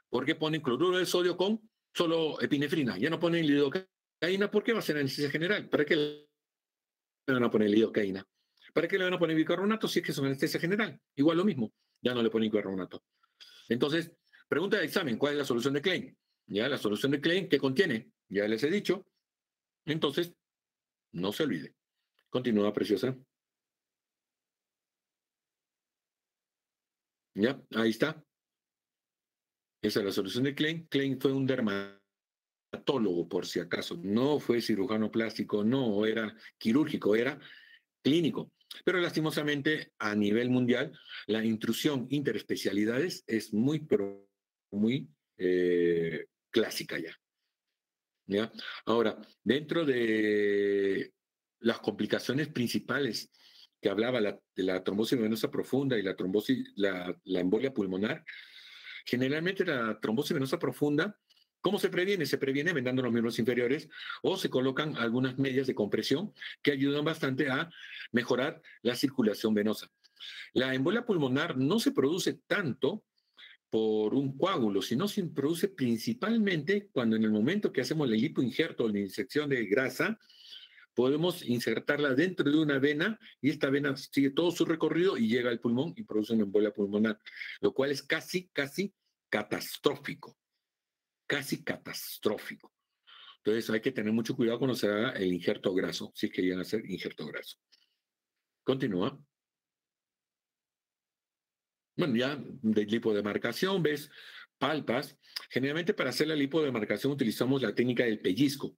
Porque ponen cloruro de sodio con solo epinefrina. Ya no ponen lidocaína. ¿Por qué va a ser anestesia general? ¿Para qué le van a poner lidocaína? ¿Para qué le van a poner bicarbonato si es que es una anestesia general? Igual lo mismo. Ya no le ponen bicarbonato. Entonces, pregunta de examen, ¿cuál es la solución de Klein? Ya, la solución de Klein, ¿qué contiene? Ya les he dicho. Entonces, no se olvide. Continúa, preciosa. Ya, ahí está. Esa es la solución de Klein. Klein fue un dermatólogo, por si acaso. No fue cirujano plástico, no era quirúrgico, era clínico. Pero lastimosamente, a nivel mundial, la intrusión interespecialidades es muy clásica ya. ¿Ya? Ahora, dentro de las complicaciones principales que hablaba de la trombosis venosa profunda y la embolia pulmonar, generalmente la trombosis venosa profunda, ¿cómo se previene? Se previene vendando los miembros inferiores o se colocan algunas medias de compresión que ayudan bastante a mejorar la circulación venosa. La embolia pulmonar no se produce tanto por un coágulo, sino se produce principalmente cuando en el momento que hacemos el lipoinjerto o la inyección de grasa, podemos insertarla dentro de una vena y esta vena sigue todo su recorrido y llega al pulmón y produce una embolia pulmonar, lo cual es casi catastrófico, casi catastrófico. Entonces hay que tener mucho cuidado cuando se haga el injerto graso, si es que llegan a hacer injerto graso. Continúa. Bueno, ya de lipodemarcación, ves, palpas. Generalmente para hacer la lipodemarcación utilizamos la técnica del pellizco.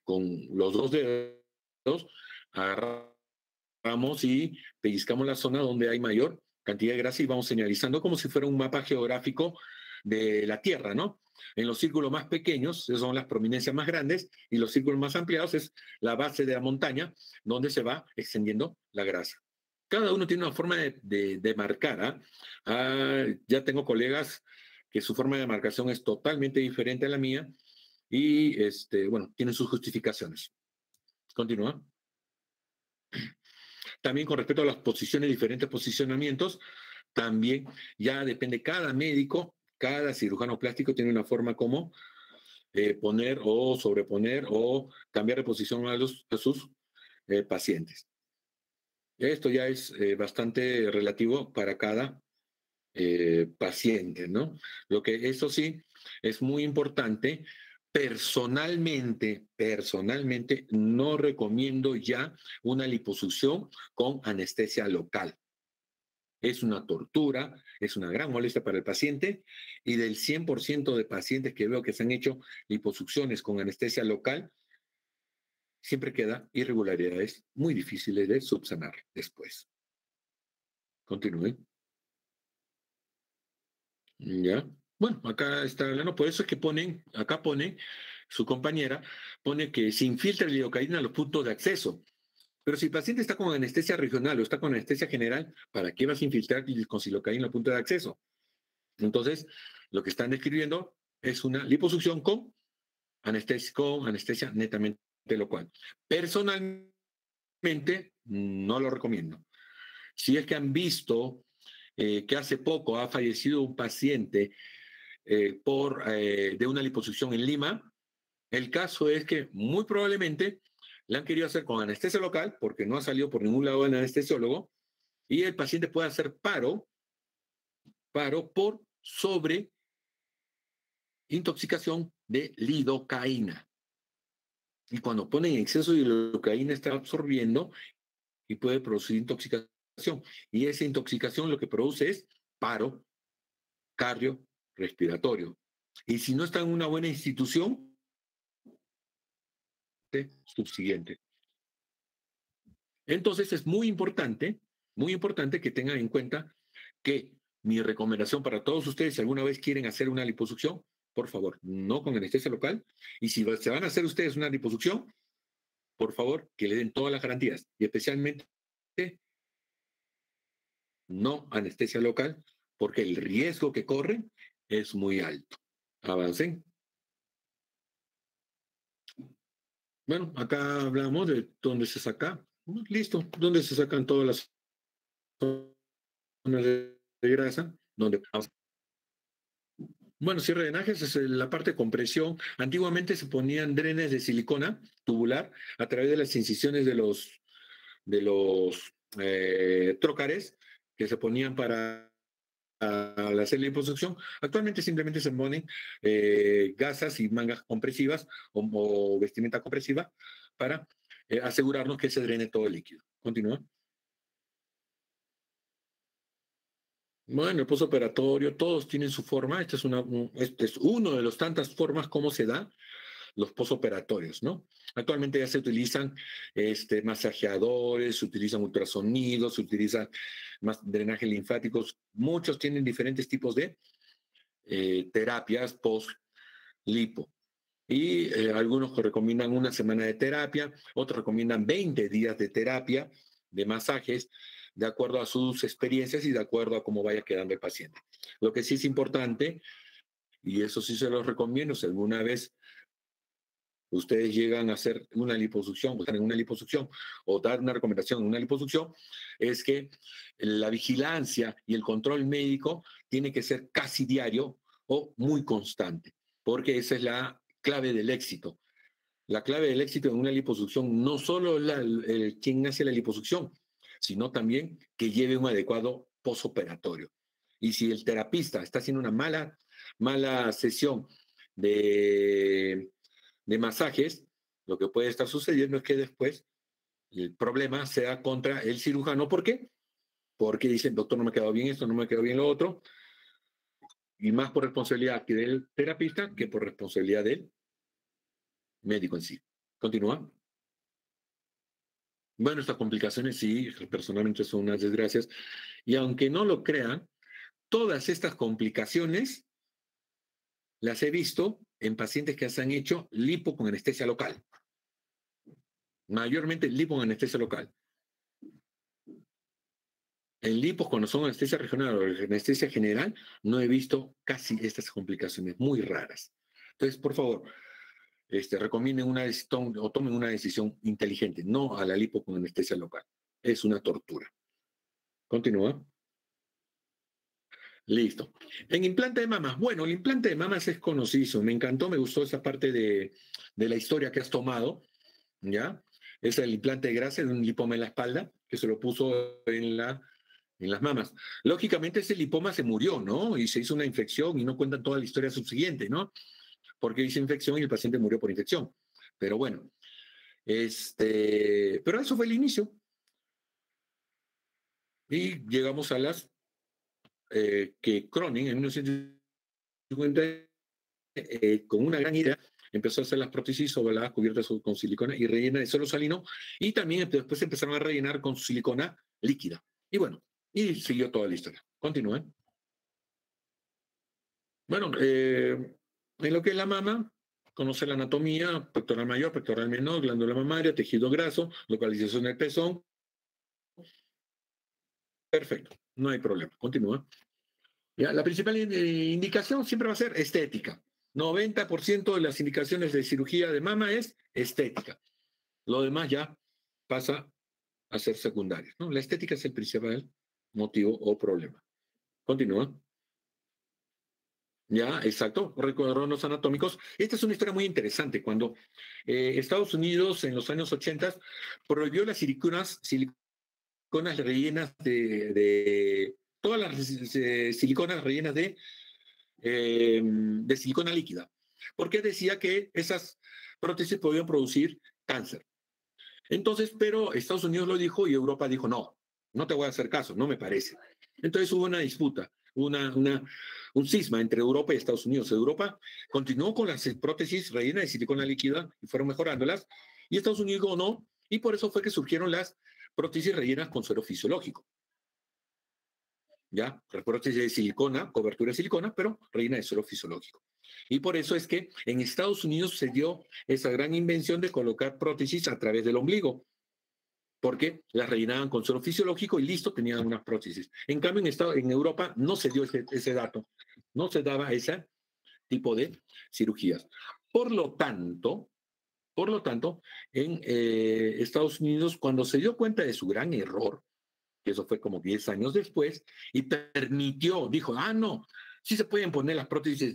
Con los dos dedos agarramos y pellizcamos la zona donde hay mayor cantidad de grasa y vamos señalizando como si fuera un mapa geográfico de la Tierra, ¿no? En los círculos más pequeños son las prominencias más grandes y los círculos más ampliados es la base de la montaña donde se va extendiendo la grasa. Cada uno tiene una forma de marcar. Ya tengo colegas que su forma de marcación es totalmente diferente a la mía y, bueno, tienen sus justificaciones. Continúa. También con respecto a las posiciones, diferentes posicionamientos, también ya depende cada médico, cada cirujano plástico tiene una forma como poner o sobreponer o cambiar de posición a sus pacientes. Esto ya es bastante relativo para cada paciente, ¿no? Lo que eso sí es muy importante. Personalmente, no recomiendo ya una liposucción con anestesia local. Es una tortura, es una gran molestia para el paciente y del 100% de pacientes que veo que se han hecho liposucciones con anestesia local, siempre queda irregularidades muy difíciles de subsanar después. Continúe. Ya. Bueno, acá está hablando, por eso es que acá pone, su compañera, pone que se infiltra la lidocaína a los puntos de acceso. Pero si el paciente está con anestesia regional o está con anestesia general, ¿para qué vas a infiltrar con lidocaína a los puntos de acceso? Entonces, lo que están describiendo es una liposucción con anestesia netamente local. Personalmente, no lo recomiendo. Si es que han visto que hace poco ha fallecido un paciente de una liposucción en Lima, el caso es que muy probablemente la han querido hacer con anestesia local porque no ha salido por ningún lado del anestesiólogo y el paciente puede hacer paro por sobreintoxicación de lidocaína. Y cuando ponen exceso de lidocaína está absorbiendo y puede producir intoxicación. Y esa intoxicación lo que produce es paro cardiorrespiratorio. Y si no está en una buena institución, subsiguiente. Entonces es muy importante que tengan en cuenta que mi recomendación para todos ustedes, si alguna vez quieren hacer una liposucción, por favor, no con anestesia local. Y si se van a hacer ustedes una liposucción, por favor, que le den todas las garantías. Y especialmente, no anestesia local, porque el riesgo que corren es muy alto. Avancen. Bueno, acá hablamos de dónde se saca. Listo, dónde se sacan todas las zonas de grasa. Bueno, cierre de drenajes es la parte de compresión. Antiguamente se ponían drenes de silicona tubular a través de las incisiones de los trócares que se ponían para hacer la liposucción. Actualmente simplemente se ponen gasas y mangas compresivas o vestimenta compresiva para asegurarnos que se drene todo el líquido. Continúa. Bueno, el postoperatorio, todos tienen su forma. Este es uno de las tantas formas como se da los postoperatorios, ¿no? Actualmente ya se utilizan masajeadores, se utilizan ultrasonidos, se utilizan más drenajes linfáticos. Muchos tienen diferentes tipos de terapias post-lipo. Y algunos recomiendan una semana de terapia, otros recomiendan 20 días de terapia, de masajes, de acuerdo a sus experiencias y de acuerdo a cómo vaya quedando el paciente. Lo que sí es importante, y eso sí se los recomiendo, si alguna vez ustedes llegan a hacer una liposucción, o están en una liposucción, o dar una recomendación en una liposucción, es que la vigilancia y el control médico tiene que ser casi diario o muy constante, porque esa es la clave del éxito. La clave del éxito en una liposucción no solo quien hace la liposucción, sino también que lleve un adecuado posoperatorio. Y si el terapista está haciendo una mala sesión de masajes, lo que puede estar sucediendo es que después el problema sea contra el cirujano. ¿Por qué? Porque dicen, doctor, no me ha quedado bien esto, no me ha quedado bien lo otro, y más por responsabilidad del terapista que por responsabilidad del médico en sí. Continúa. Bueno, estas complicaciones sí, personalmente son unas desgracias, y aunque no lo crean, todas estas complicaciones las he visto en pacientes que se han hecho lipo con anestesia local. Mayormente lipo con anestesia local. En lipos, cuando son anestesia regional o anestesia general, no he visto casi estas complicaciones, muy raras. Entonces, por favor, recomienden una decisión o tomen una decisión inteligente, no a la lipo con anestesia local. Es una tortura. Continúa. Listo. En implante de mamas. Bueno, el implante de mamas es conocido. Me encantó, me gustó esa parte de la historia que has tomado. ¿Ya? Es el implante de grasa de un lipoma en la espalda que se lo puso en las mamas. Lógicamente ese lipoma se murió, ¿no? Y se hizo una infección y no cuentan toda la historia subsiguiente, ¿no? Porque hizo infección y el paciente murió por infección. Pero bueno, pero eso fue el inicio. Y llegamos a las que Cronin en 1950, con una gran idea, empezó a hacer las prótesis ovaladas cubiertas con silicona y rellena de suelo salino, y también después empezaron a rellenar con silicona líquida. Y bueno, y siguió toda la historia. Continúen. Bueno, en lo que es la mama, conocer la anatomía, pectoral mayor, pectoral menor, glándula mamaria, tejido graso, localización del pezón. Perfecto, no hay problema. Continúa. Ya, la principal indicación siempre va a ser estética. 90% de las indicaciones de cirugía de mama es estética. Lo demás ya pasa a ser secundario, ¿no? La estética es el principal motivo o problema. Continúa. Ya, exacto, recuadros anatómicos. Esta es una historia muy interesante. Cuando Estados Unidos en los años 80 prohibió las siliconas rellenas todas las siliconas rellenas de silicona líquida, porque decía que esas prótesis podían producir cáncer. Entonces, pero Estados Unidos lo dijo y Europa dijo, no te voy a hacer caso, no me parece. Entonces hubo una disputa, un cisma entre Europa y Estados Unidos. Europa continuó con las prótesis rellenas de silicona líquida y fueron mejorándolas, y Estados Unidos dijo no, y por eso fue que surgieron las prótesis rellenas con suero fisiológico. ¿Ya? Prótesis de silicona, cobertura de silicona, pero rellena de suero fisiológico. Y por eso es que en Estados Unidos se dio esa gran invención de colocar prótesis a través del ombligo, porque las rellenaban con suero fisiológico y listo, tenían unas prótesis. En cambio, en Europa no se dio ese dato, no se daba ese tipo de cirugías. Por lo tanto, en Estados Unidos, cuando se dio cuenta de su gran error, que eso fue como 10 años después, y dijo, no, sí se pueden poner las prótesis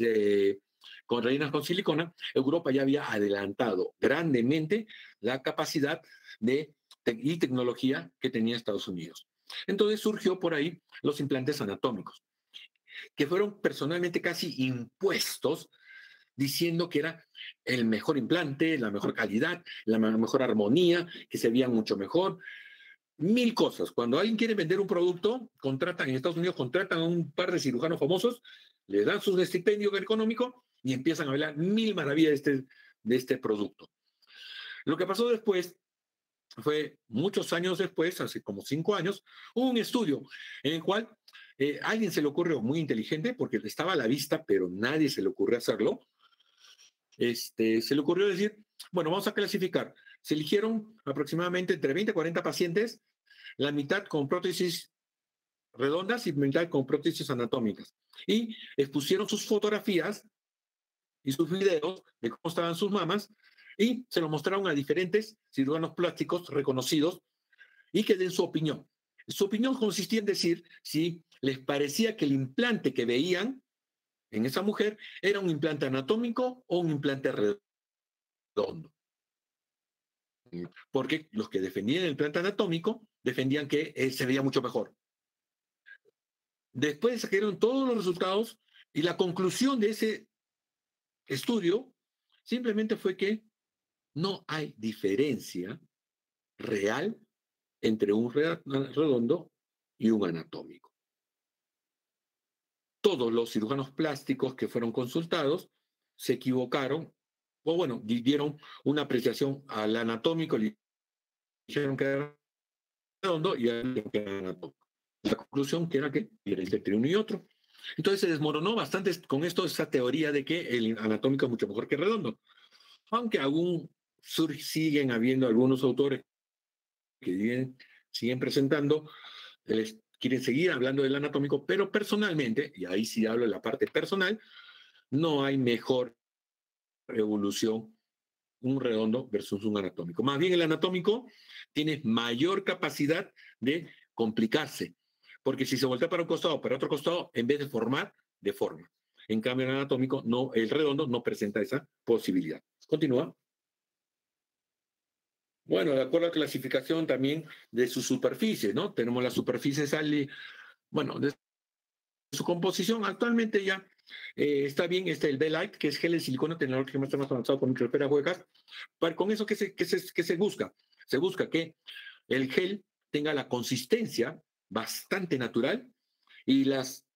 con rellenas con silicona. Europa ya había adelantado grandemente la capacidad y tecnología que tenía Estados Unidos. Entonces surgió por ahí los implantes anatómicos, que fueron personalmente casi impuestos, diciendo que era el mejor implante, la mejor calidad, la mejor armonía, que se veía mucho mejor. 1000 cosas. Cuando alguien quiere vender un producto, en Estados Unidos contratan a un par de cirujanos famosos, les dan su estipendio económico y empiezan a hablar 1000 maravillas de este producto. Lo que pasó después fue, muchos años después, hace como 5 años, hubo un estudio en el cual a alguien se le ocurrió, muy inteligente, porque estaba a la vista, pero nadie se le ocurrió hacerlo. Se le ocurrió decir, bueno, vamos a clasificar. Se eligieron aproximadamente entre 20 y 40 pacientes, la mitad con prótesis redondas y mitad con prótesis anatómicas. Y expusieron sus fotografías y sus videos de cómo estaban sus mamas y se lo mostraron a diferentes cirujanos plásticos reconocidos y que den su opinión. Su opinión consistía en decir si les parecía que el implante que veían en esa mujer era un implante anatómico o un implante redondo. Porque los que defendían el implante anatómico defendían que se veía mucho mejor. Después sacaron todos los resultados y la conclusión de ese estudio simplemente fue que no hay diferencia real entre un redondo y un anatómico. Todos los cirujanos plásticos que fueron consultados se equivocaron, o bueno, dieron una apreciación al anatómico, le dijeron que era redondo y a él que era anatómico. La conclusión que era que era entre uno y otro. Entonces se desmoronó bastante con esto esa teoría de que el anatómico es mucho mejor que el redondo. Aunque aún siguen habiendo algunos autores que siguen presentando, quieren seguir hablando del anatómico, pero personalmente, y ahí sí hablo de la parte personal, no hay mejor evolución un redondo versus un anatómico. Más bien el anatómico tiene mayor capacidad de complicarse, porque si se voltea para un costado o para otro costado, en vez de formar, deforma. En cambio, el anatómico, no, el redondo no presenta esa posibilidad. Continúa. Bueno, de acuerdo a la clasificación también de su superficie, ¿no? Tenemos la superficie bueno, de su composición actualmente ya está bien, el B-Light, que es gel de silicona tecnológicamente más avanzado con microesferas huecas. Con eso, ¿qué se busca? Se busca que el gel tenga la consistencia bastante natural y las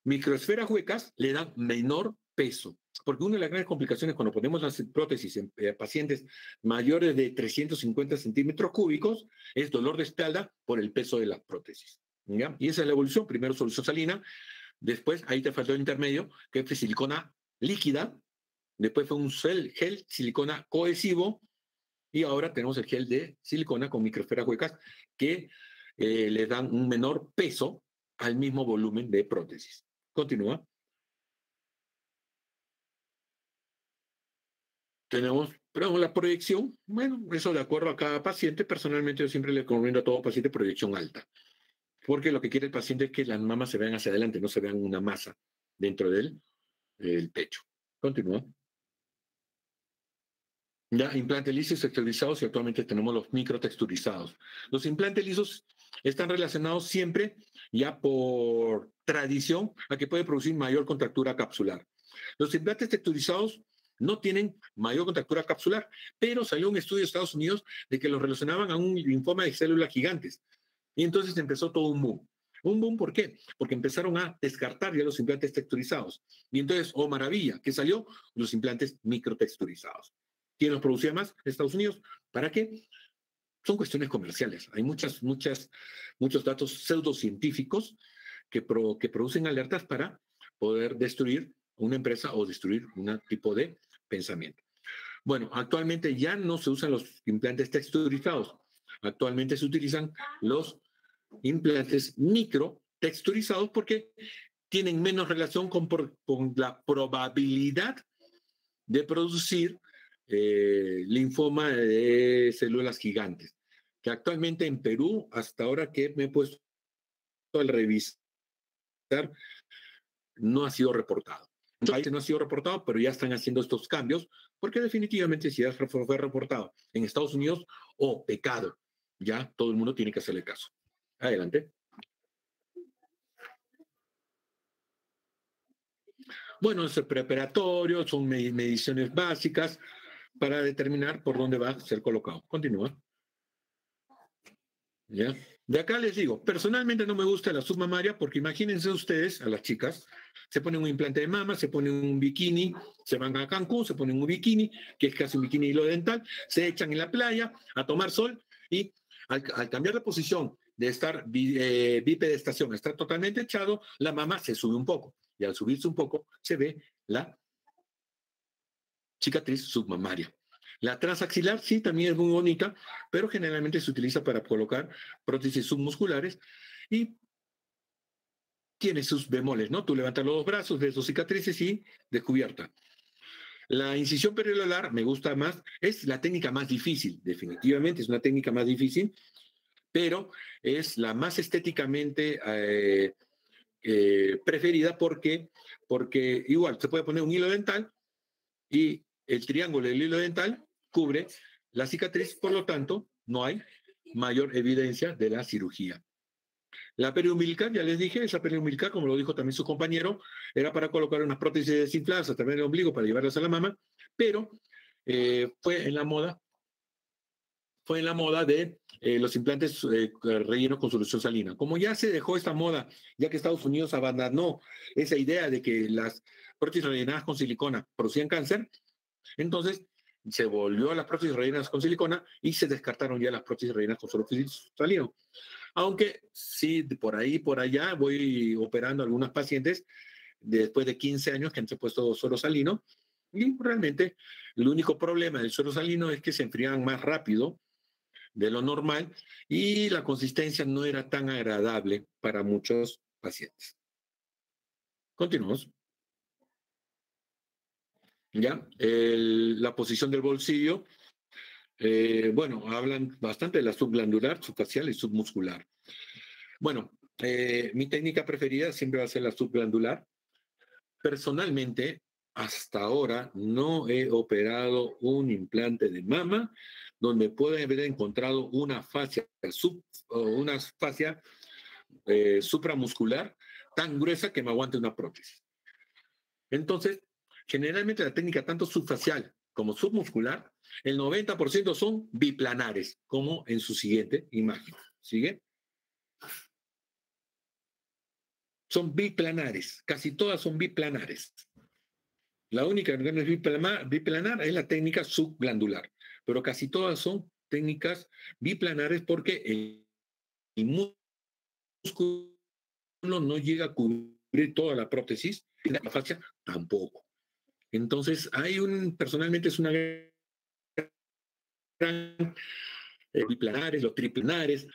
microesferas huecas le dan menor peso. Porque una de las grandes complicaciones cuando ponemos las prótesis en pacientes mayores de 350 centímetros cúbicos es dolor de espalda por el peso de las prótesis, ¿ya? Y esa es la evolución. Primero solución salina, después ahí te faltó el intermedio, que fue silicona líquida, después fue un gel silicona cohesivo y ahora tenemos el gel de silicona con microesferas huecas que le dan un menor peso al mismo volumen de prótesis. Continúa. Tenemos la proyección. Bueno, eso de acuerdo a cada paciente. Personalmente yo siempre le recomiendo a todo paciente proyección alta. Porque lo que quiere el paciente es que las mamas se vean hacia adelante, no se vean una masa dentro del pecho. Continúa. Ya, implantes lisos texturizados y actualmente tenemos los microtexturizados. Los implantes lisos están relacionados siempre, ya por tradición, a que puede producir mayor contractura capsular. Los implantes texturizados no tienen mayor contractura capsular, pero salió un estudio de Estados Unidos de que los relacionaban a un linfoma de células gigantes. Y entonces empezó todo un boom. ¿Un boom por qué? Porque empezaron a descartar ya los implantes texturizados. Y entonces, oh maravilla, ¿qué salió? Los implantes microtexturizados. ¿Quién los producía más? Estados Unidos. ¿Para qué? Son cuestiones comerciales. Hay muchos datos pseudocientíficos que producen alertas para poder destruir una empresa o destruir un tipo de pensamiento. Bueno, actualmente ya no se usan los implantes texturizados. Actualmente se utilizan los implantes microtexturizados porque tienen menos relación con la probabilidad de producir linfoma de células gigantes, que actualmente en Perú, hasta ahora que me he puesto al revisar, no ha sido reportado. En muchos países no ha sido reportado, pero ya están haciendo estos cambios, porque definitivamente si ya fue reportado en Estados Unidos, pecado, ya todo el mundo tiene que hacerle caso. Adelante. Bueno, es el preparatorio, son mediciones básicas para determinar por dónde va a ser colocado. Continúa. ¿Ya? De acá les digo, personalmente no me gusta la submamaria porque imagínense ustedes, a las chicas, se ponen un implante de mama, se ponen un bikini, se van a Cancún, se ponen un bikini, que es casi un bikini hilo dental, se echan en la playa a tomar sol y al cambiar de posición de estar bipedestación, estar totalmente echado, la mama se sube un poco y al subirse un poco se ve la cicatriz submamaria. La transaxilar sí también es muy bonita, pero generalmente se utiliza para colocar prótesis submusculares y tiene sus bemoles, ¿no? Tú levantas los dos brazos, ves dos cicatrices y descubierta. La incisión periolar me gusta más, es la técnica más difícil, definitivamente es una técnica más difícil, pero es la más estéticamente preferida porque igual se puede poner un hilo dental y el triángulo del hilo dental cubre la cicatriz, por lo tanto, no hay mayor evidencia de la cirugía. La periumbilical, ya les dije, esa periumbilical, como lo dijo también su compañero, era para colocar unas prótesis desinfladas también en el ombligo para llevarlas a la mama, pero fue en la moda de los implantes rellenos con solución salina. Como ya se dejó esta moda, ya que Estados Unidos abandonó esa idea de que las prótesis rellenadas con silicona producían cáncer, entonces se volvió a las prótesis rellenas con silicona y se descartaron ya las prótesis rellenas con solución salina. Aunque sí, por ahí, por allá, voy operando a algunas pacientes después de 15 años que han puesto suero salino, y realmente el único problema del suero salino es que se enfrían más rápido de lo normal y la consistencia no era tan agradable para muchos pacientes. Continuamos. Ya, la posición del bolsillo. Bueno, hablan bastante de la subglandular, subfacial y submuscular. Bueno, mi técnica preferida siempre va a ser la subglandular. Personalmente, hasta ahora no he operado un implante de mama donde pueda haber encontrado una fascia supramuscular tan gruesa que me aguante una prótesis. Entonces, generalmente la técnica tanto subfacial como submuscular, el 90% son biplanares, como en su siguiente imagen. ¿Sigue? Son biplanares, casi todas son biplanares. La única que no es biplanar es la técnica subglandular, pero casi todas son técnicas biplanares porque el músculo no llega a cubrir toda la prótesis y la fascia tampoco. Entonces, personalmente es una gran biplanares, los triplanares,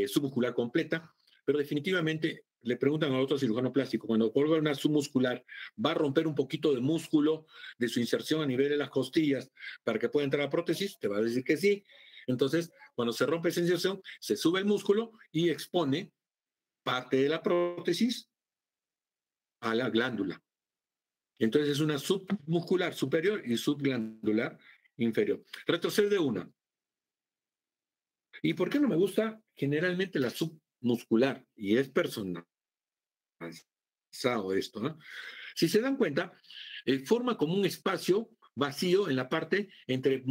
submuscular completa, pero definitivamente le preguntan a otro cirujano plástico, cuando colga una submuscular, ¿va a romper un poquito de músculo de su inserción a nivel de las costillas para que pueda entrar a prótesis? Te va a decir que sí. Entonces, cuando se rompe esa inserción, se sube el músculo y expone parte de la prótesis a la glándula. Entonces es una submuscular superior y subglandular inferior. Retroceder de una. ¿Y por qué no me gusta generalmente la submuscular? Y es personalizado esto, ¿no? Si se dan cuenta, forma como un espacio vacío en la parte entre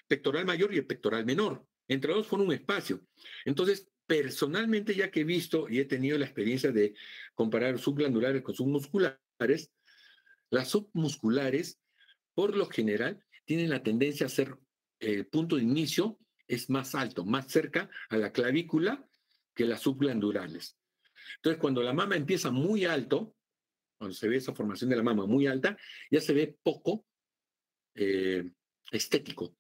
pectoral mayor y el pectoral menor. Entre los dos forma un espacio. Entonces, personalmente, ya que he visto y he tenido la experiencia de comparar subglandulares con submusculares, las submusculares, por lo general, tienen la tendencia a ser el punto de inicio es más alto, más cerca a la clavícula que las subglandulares. Entonces, cuando la mama empieza muy alto, cuando se ve esa formación de la mama muy alta, ya se ve poco estético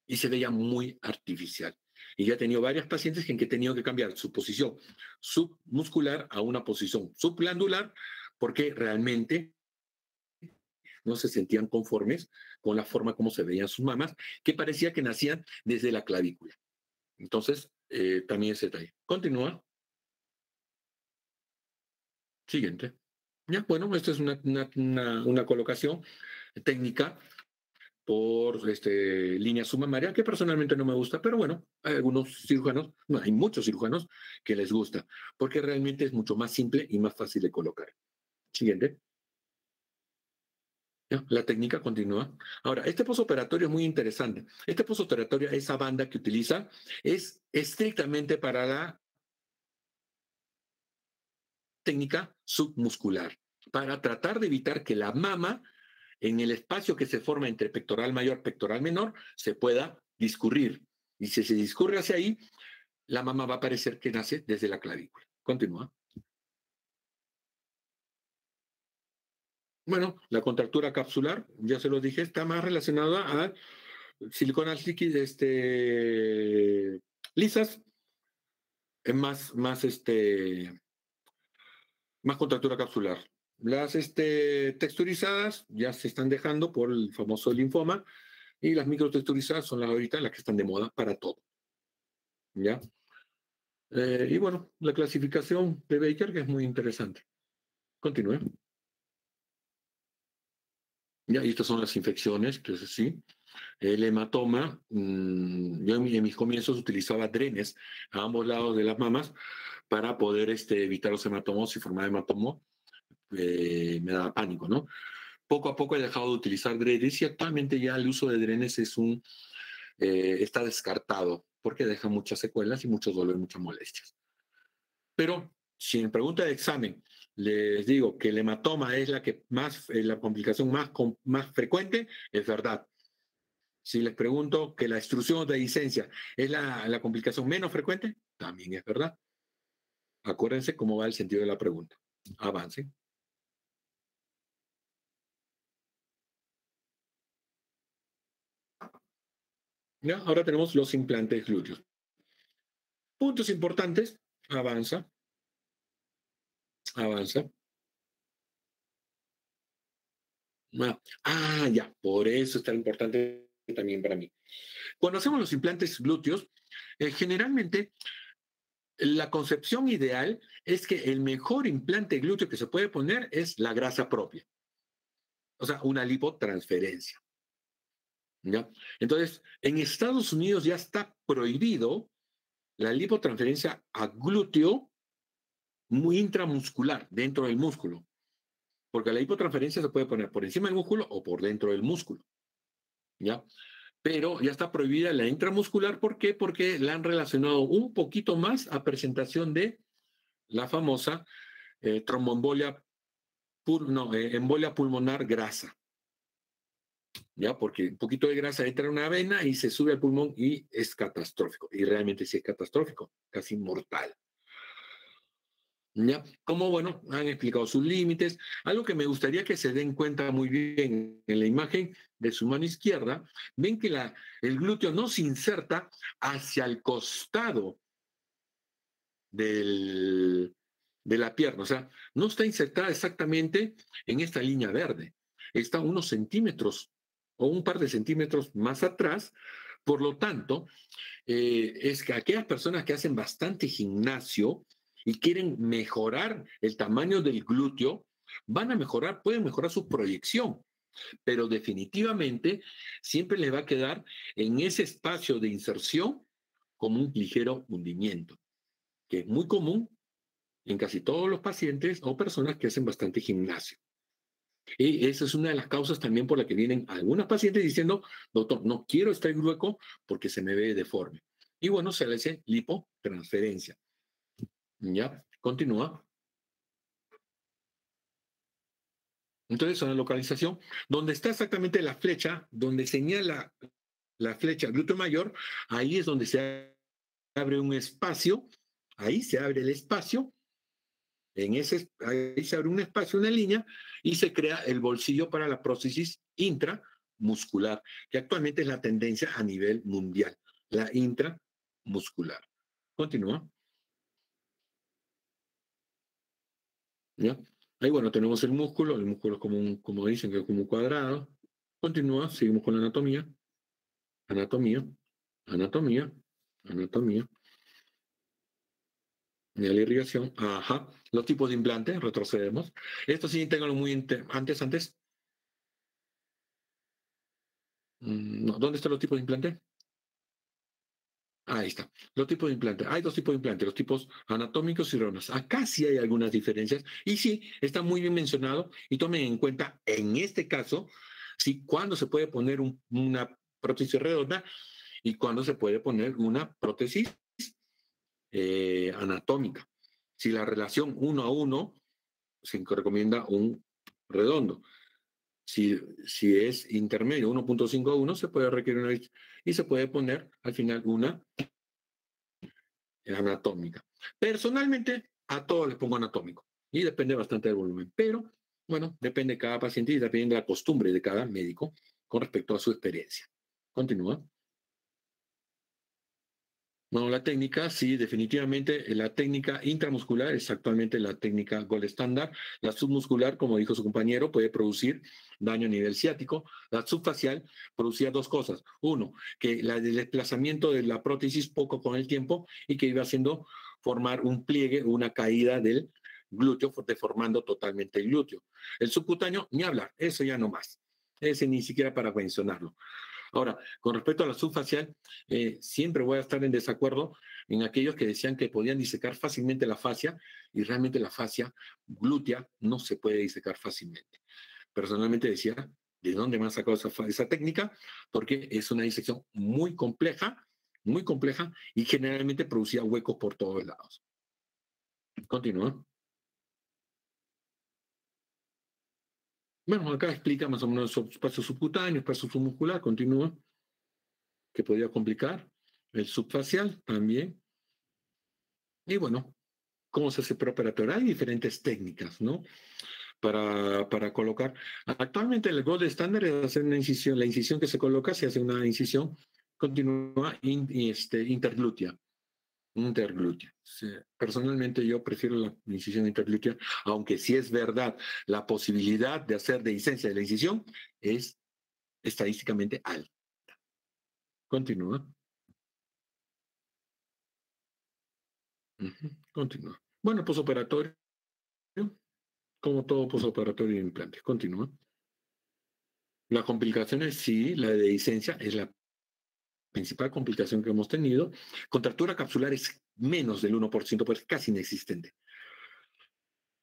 y se ve ya muy artificial. Y ya he tenido varias pacientes en que he tenido que cambiar su posición submuscular a una posición subglandular porque realmente no se sentían conformes con la forma como se veían sus mamas, que parecía que nacían desde la clavícula. Entonces, también ese detalle. Continúa. Siguiente. Ya, bueno, esta es una colocación técnica por línea submamaria, que personalmente no me gusta, pero bueno, hay algunos cirujanos, no, hay muchos cirujanos que les gusta, porque realmente es mucho más simple y más fácil de colocar. Siguiente. Ya, la técnica continúa. Ahora, este postoperatorio es muy interesante. Este postoperatorio, esa banda que utiliza, es estrictamente para la técnica submuscular, para tratar de evitar que la mama, en el espacio que se forma entre pectoral mayor y pectoral menor, se pueda discurrir. Y si se discurre hacia ahí, la mama va a parecer que nace desde la clavícula. Continúa. Bueno, la contractura capsular, ya se lo dije, está más relacionada a siliconas líquidas lisas, más contractura capsular. las texturizadas ya se están dejando por el famoso linfoma y las microtexturizadas son las ahorita las que están de moda para todo. ¿Ya? Y bueno, la clasificación de Baker que es muy interesante. Continúe. Ya, y estas son las infecciones, que es así. El hematoma, yo en mis comienzos utilizaba drenes a ambos lados de las mamas para poder evitar los hematomos. Si formaba hematomo, me daba pánico, ¿no? Poco a poco he dejado de utilizar drenes y actualmente ya el uso de drenes está descartado porque deja muchas secuelas y mucho dolor y muchas molestias. Pero si en pregunta de examen les digo que el hematoma es la complicación más frecuente, es verdad. Si les pregunto que la extrusión o dehiscencia es la complicación menos frecuente, también es verdad. Acuérdense cómo va el sentido de la pregunta. Avance. ¿Ya? Ahora tenemos los implantes glúteos. Puntos importantes. Avanza. Avanza. Ya. Por eso es tan importante también para mí. Cuando hacemos los implantes glúteos, generalmente la concepción ideal es que el mejor implante glúteo que se puede poner es la grasa propia. O sea, una lipotransferencia. ¿Ya? Entonces, en Estados Unidos ya está prohibido la lipotransferencia a glúteo muy intramuscular, dentro del músculo. Porque la lipotransferencia se puede poner por encima del músculo o por dentro del músculo. ¿Ya? Pero ya está prohibida la intramuscular. ¿Por qué? Porque la han relacionado un poquito más a presentación de la famosa tromboembolia, embolia pulmonar grasa. ¿Ya? Porque un poquito de grasa entra en una vena y se sube al pulmón y es catastrófico. Y realmente sí es catastrófico, casi mortal. ¿Ya? Como, bueno, han explicado sus límites. Algo que me gustaría que se den cuenta muy bien en la imagen de su mano izquierda, ven que el glúteo no se inserta hacia el costado de la pierna. O sea, no está insertada exactamente en esta línea verde. Está unos centímetros o un par de centímetros más atrás. Por lo tanto, es que aquellas personas que hacen bastante gimnasio y quieren mejorar el tamaño del glúteo, pueden mejorar su proyección, pero definitivamente siempre les va a quedar en ese espacio de inserción como un ligero hundimiento, que es muy común en casi todos los pacientes o personas que hacen bastante gimnasio. Y esa es una de las causas también por la que vienen algunas pacientes diciendo, doctor, no quiero estar grueco porque se me ve deforme. Y bueno, se le hace lipotransferencia. ¿Ya? Continúa. Entonces, una localización donde está exactamente la flecha, donde señala la flecha glúteo mayor, ahí es donde se abre un espacio, ahí se abre el espacio, ahí se abre un espacio, una línea, y se crea el bolsillo para la prótesis intramuscular, que actualmente es la tendencia a nivel mundial, la intramuscular. Continúa. ¿Ya? Ahí, bueno, tenemos el músculo es como dicen, que es como un cuadrado. Continúa, seguimos con la anatomía. Anatomía, anatomía, anatomía. Y la irrigación, ajá. Los tipos de implantes, retrocedemos. Esto sí, ténganlo muy antes. No, ¿dónde están los tipos de implante? Ahí está. Los tipos de implantes. Hay dos tipos de implantes, los tipos anatómicos y redondos. Acá sí hay algunas diferencias. Y sí, está muy bien mencionado. Y tomen en cuenta, en este caso, sí, cuándo se puede poner una prótesis redonda y cuándo se puede poner una prótesis anatómica. Si la relación 1 a 1, se recomienda un redondo. Si es intermedio, 1.5 a 1, se puede requerir una y se puede poner al final una anatómica. Personalmente, a todos les pongo anatómico y depende bastante del volumen, pero bueno, depende de cada paciente y depende de la costumbre de cada médico con respecto a su experiencia. Continúa. Bueno, la técnica, sí, definitivamente la técnica intramuscular es actualmente la técnica gold estándar. La submuscular, como dijo su compañero, puede producir daño a nivel ciático. La subfacial producía dos cosas. Uno, que el desplazamiento de la prótesis poco con el tiempo y que iba haciendo formar un pliegue, una caída del glúteo, deformando totalmente el glúteo. El subcutáneo, ni hablar, eso ya no más. Ese ni siquiera para mencionarlo. Ahora, con respecto a la subfacial, siempre voy a estar en desacuerdo en aquellos que decían que podían disecar fácilmente la fascia y realmente la fascia glútea no se puede disecar fácilmente. Personalmente decía, ¿de dónde me han sacado esa técnica? Porque es una disección muy compleja y generalmente producía huecos por todos lados. Continúa. Bueno, acá explica más o menos espacio subcutáneo, espacio submuscular, continúa, que podía complicar. El subfacial también. Y bueno, cómo se hace preoperatorio. Hay diferentes técnicas, ¿no? Para colocar. Actualmente el gold estándar es hacer una incisión. La incisión que se coloca se hace una incisión continua interglútea. Interglútea. Sí. Personalmente yo prefiero la incisión interglútea, aunque sí es verdad, la posibilidad de hacer dehiscencia de la incisión es estadísticamente alta. Continúa. Continúa. Bueno, posoperatorio, como todo posoperatorio de implantes. Continúa. Las complicaciones, sí, la dehiscencia es la principal complicación que hemos tenido. Contractura capsular es menos del 1%, pues casi inexistente.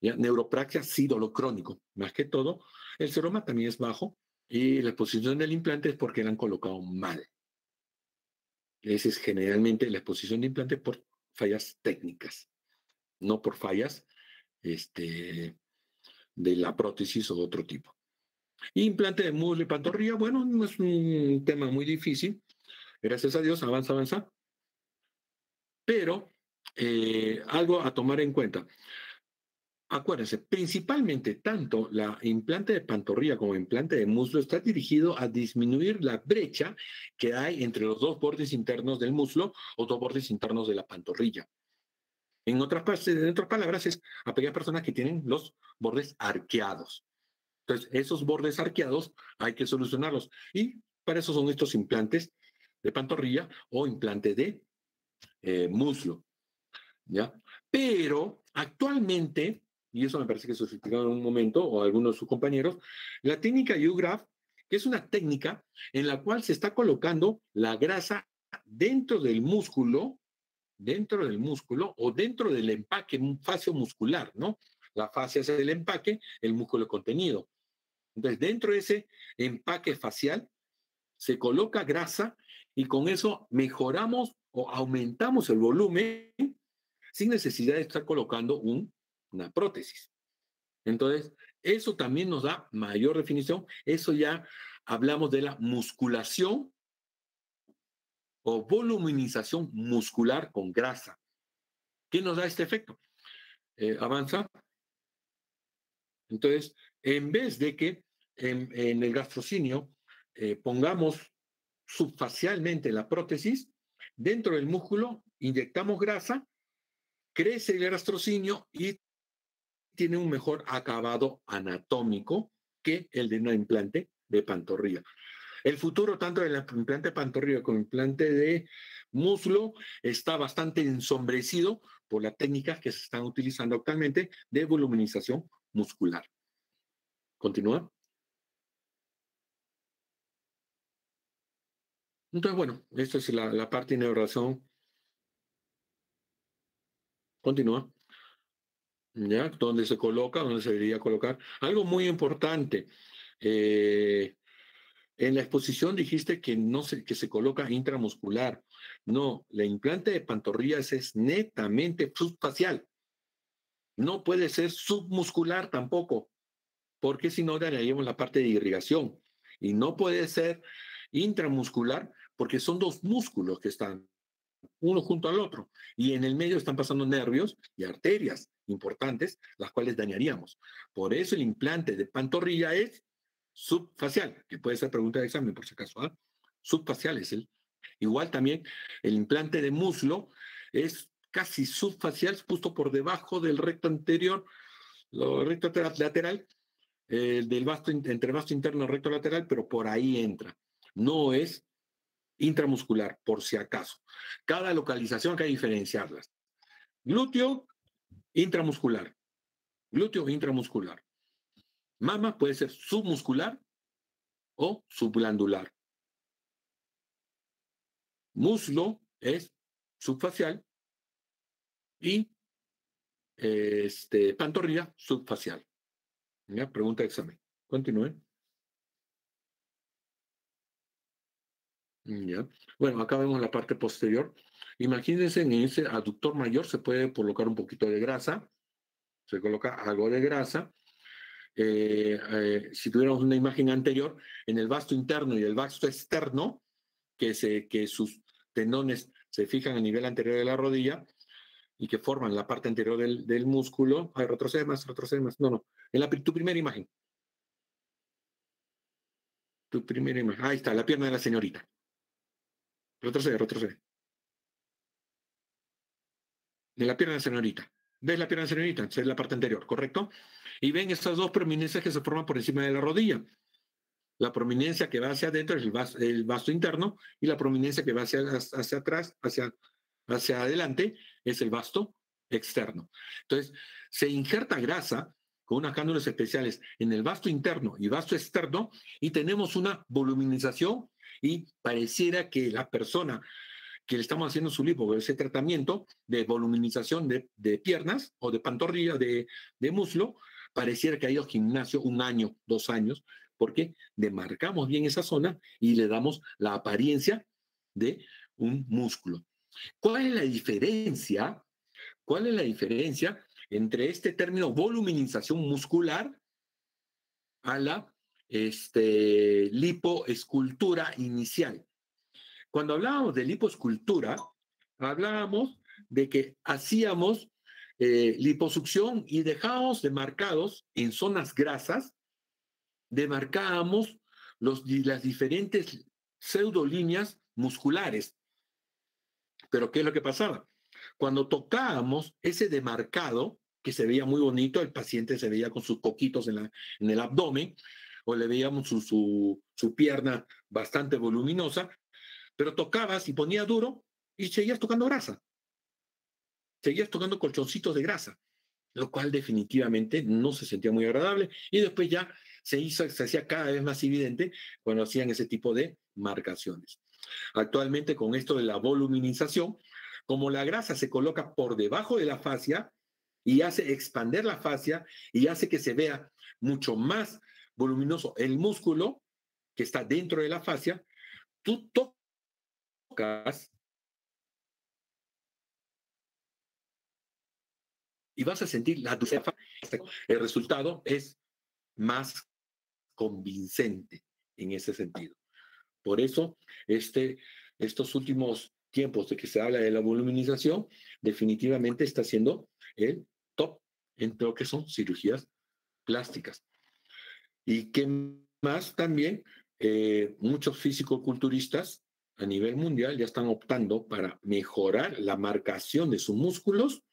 ¿Ya? Neuropraxia, sí, dolor crónico. Más que todo, el seroma también es bajo y la posición del implante es porque la han colocado mal. Esa es generalmente la exposición de implante por fallas técnicas, no por fallas de la prótesis o otro tipo. Implante de muslo y pantorrilla, bueno, no es un tema muy difícil. Gracias a Dios, avanza. Pero algo a tomar en cuenta. Acuérdense, principalmente tanto la implante de pantorrilla como implante de muslo está dirigido a disminuir la brecha que hay entre los dos bordes internos del muslo o dos bordes internos de la pantorrilla. En otras palabras, es a aquellas personas que tienen los bordes arqueados. Entonces, esos bordes arqueados hay que solucionarlos. Y para eso son estos implantes de pantorrilla o implante de muslo. ¿Ya? Pero actualmente, y eso me parece que se explicaron en un momento, o algunos de sus compañeros, la técnica U-Graft, que es una técnica en la cual se está colocando la grasa dentro del músculo o dentro del empaque fascio muscular, ¿no? La fascia es el empaque, el músculo contenido. Entonces, dentro de ese empaque facial se coloca grasa y con eso mejoramos o aumentamos el volumen sin necesidad de estar colocando una prótesis. Entonces, eso también nos da mayor definición. Eso ya hablamos de la musculación o voluminización muscular con grasa. ¿Qué nos da este efecto? Avanza. Entonces, en vez de que en el gastrocinio pongamos subfacialmente la prótesis, dentro del músculo inyectamos grasa, crece el gastrocinio y tiene un mejor acabado anatómico que el de un implante de pantorrilla. El futuro tanto del implante de pantorrilla como implante de muslo está bastante ensombrecido por las técnicas que se están utilizando actualmente de voluminización muscular. ¿Continúa? Entonces, bueno, esta es la parte de neurrazón. Continúa. ¿Ya? ¿Dónde se coloca? ¿Dónde se debería colocar? Algo muy importante. En la exposición dijiste que que se coloca intramuscular. No, la implante de pantorrillas es netamente subfacial. No puede ser submuscular tampoco, porque si no daríamos la parte de irrigación. Y no puede ser intramuscular porque son dos músculos que están uno junto al otro. Y en el medio están pasando nervios y arterias importantes, las cuales dañaríamos. Por eso el implante de pantorrilla es subfacial, que puede ser pregunta de examen por si acaso. Subfacial es el Igual también el implante de muslo es casi subfacial, justo por debajo del recto anterior, lo recto lateral, del vasto, entre vasto interno y recto lateral, pero por ahí entra. No es intramuscular, por si acaso. Cada localización hay que diferenciarlas. Glúteo, intramuscular. Glúteo, intramuscular. Mama puede ser submuscular o subglandular. Muslo es subfacial y pantorrilla subfacial. ¿Ya? Pregunta de examen. Continúe. ¿Ya? Bueno, acá vemos la parte posterior. Imagínense, en ese aductor mayor se puede colocar un poquito de grasa. Se coloca algo de grasa. Si tuviéramos una imagen anterior, en el vasto interno y el vasto externo, que sus tenones se fijan a nivel anterior de la rodilla y que forman la parte anterior del músculo. Ay, retrocede más. No, no. Tu primera imagen. Tu primera imagen. Ahí está, la pierna de la señorita. Retrocede. De la pierna de la señorita. ¿Ves la pierna de la señorita? Esa es la parte anterior, ¿correcto? Y ven estas dos prominencias que se forman por encima de la rodilla. La prominencia que va hacia adentro es el vasto interno y la prominencia que va hacia atrás, hacia adelante, es el vasto externo. Entonces, se injerta grasa con unas cánulas especiales en el vasto interno y vasto externo y tenemos una voluminización y pareciera que la persona que le estamos haciendo su lipo, ese tratamiento de voluminización de piernas o de pantorrilla, de muslo, pareciera que ha ido al gimnasio 1 año, 2 años, porque demarcamos bien esa zona y le damos la apariencia de un músculo. ¿Cuál es la diferencia? ¿Cuál es la diferencia entre este término voluminización muscular a la lipoescultura inicial? Cuando hablábamos de lipoescultura, hablábamos de que hacíamos liposucción y dejábamos demarcados en zonas grasas, demarcábamos las diferentes pseudolíneas musculares. Pero ¿qué es lo que pasaba? Cuando tocábamos ese demarcado, que se veía muy bonito, el paciente se veía con sus coquitos en el abdomen, o le veíamos su pierna bastante voluminosa, pero tocabas y ponía duro y seguías tocando grasa. Seguías tocando colchoncitos de grasa, lo cual definitivamente no se sentía muy agradable y después ya se hacía cada vez más evidente cuando hacían ese tipo de marcaciones. Actualmente, con esto de la voluminización, como la grasa se coloca por debajo de la fascia y hace expander la fascia y hace que se vea mucho más voluminoso el músculo que está dentro de la fascia, tú tocas y vas a sentir la dulzura. El resultado es más convincente en ese sentido. Por eso, estos últimos tiempos de que se habla de la voluminización, definitivamente está siendo el top en lo que son cirugías plásticas. Y que más también, muchos fisicoculturistas a nivel mundial ya están optando para mejorar la marcación de sus músculos,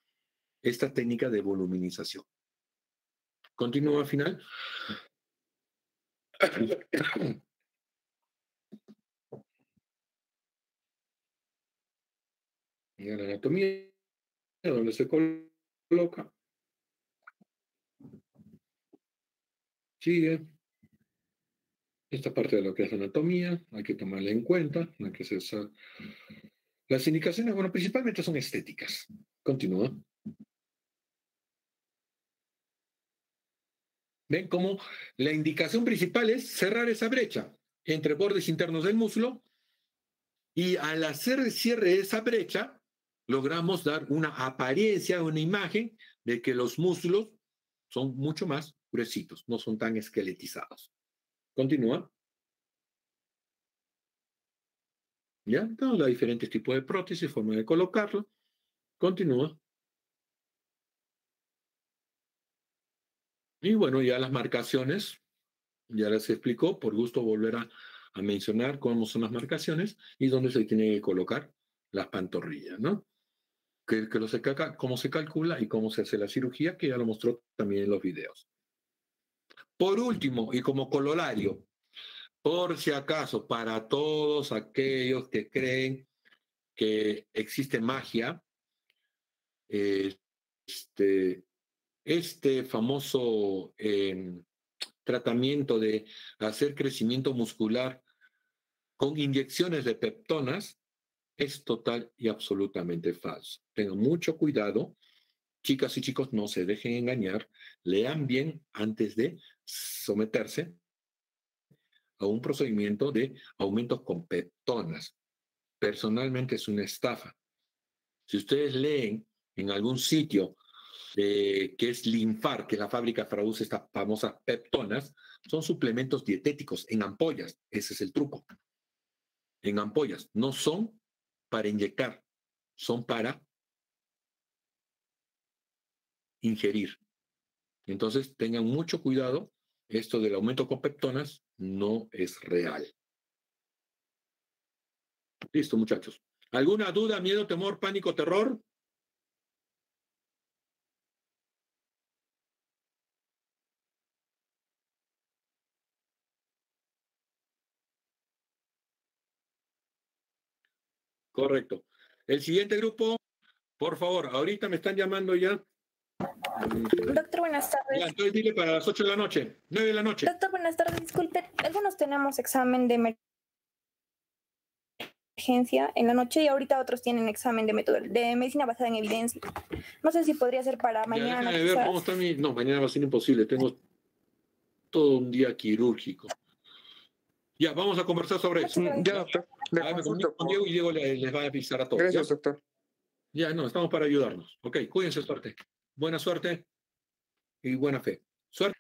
esta técnica de voluminización. Continúo al final. Y la anatomía, donde se coloca. Sigue. Esta parte de lo que es anatomía, hay que tomarla en cuenta. Hay que hacer las indicaciones, bueno, principalmente son estéticas. Continúa. Ven cómo la indicación principal es cerrar esa brecha entre bordes internos del muslo y al hacer el cierre de esa brecha, logramos dar una apariencia, una imagen de que los músculos son mucho más gruesitos, no son tan esqueletizados. Continúa. ¿Ya? Entonces, hay diferentes tipos de prótesis, forma de colocarlo. Continúa. Y bueno, ya las marcaciones, ya las explicó, por gusto volver a mencionar cómo son las marcaciones y dónde se tiene que colocar las pantorrillas, ¿no? Cómo se calcula y cómo se hace la cirugía, que ya lo mostró también en los videos. Por último, y como corolario, por si acaso, para todos aquellos que creen que existe magia, este famoso tratamiento de hacer crecimiento muscular con inyecciones de peptonas es total y absolutamente falso. Tengan mucho cuidado, chicas y chicos, no se dejen engañar, lean bien antes de someterse a un procedimiento de aumentos con peptonas. Personalmente es una estafa. Si ustedes leen en algún sitio que es Linfar, que es la fábrica que produce estas famosas peptonas, son suplementos dietéticos en ampollas. Ese es el truco. En ampollas. No son para inyectar, son para ingerir. Entonces, tengan mucho cuidado. Esto del aumento con peptonas no es real. Listo, muchachos. ¿Alguna duda, miedo, temor, pánico, terror? Correcto. El siguiente grupo, por favor, ahorita me están llamando ya. Doctor, buenas tardes. Ya, entonces dile para las 8 de la noche, 9 de la noche. Doctor, buenas tardes. Disculpe, algunos tenemos examen de emergencia en la noche y ahorita otros tienen examen de medicina basada en evidencia. No sé si podría ser para mañana. Déjame ver cómo está mi... No, mañana va a ser imposible. Tengo todo un día quirúrgico. Ya, vamos a conversar sobre eso. Ya, doctor. Me comunico con Diego y Diego les va a avisar a todos. Gracias, ¿ya? doctor. Ya, no, estamos para ayudarnos. Ok, cuídense, suerte. Buena suerte y buena fe. Suerte.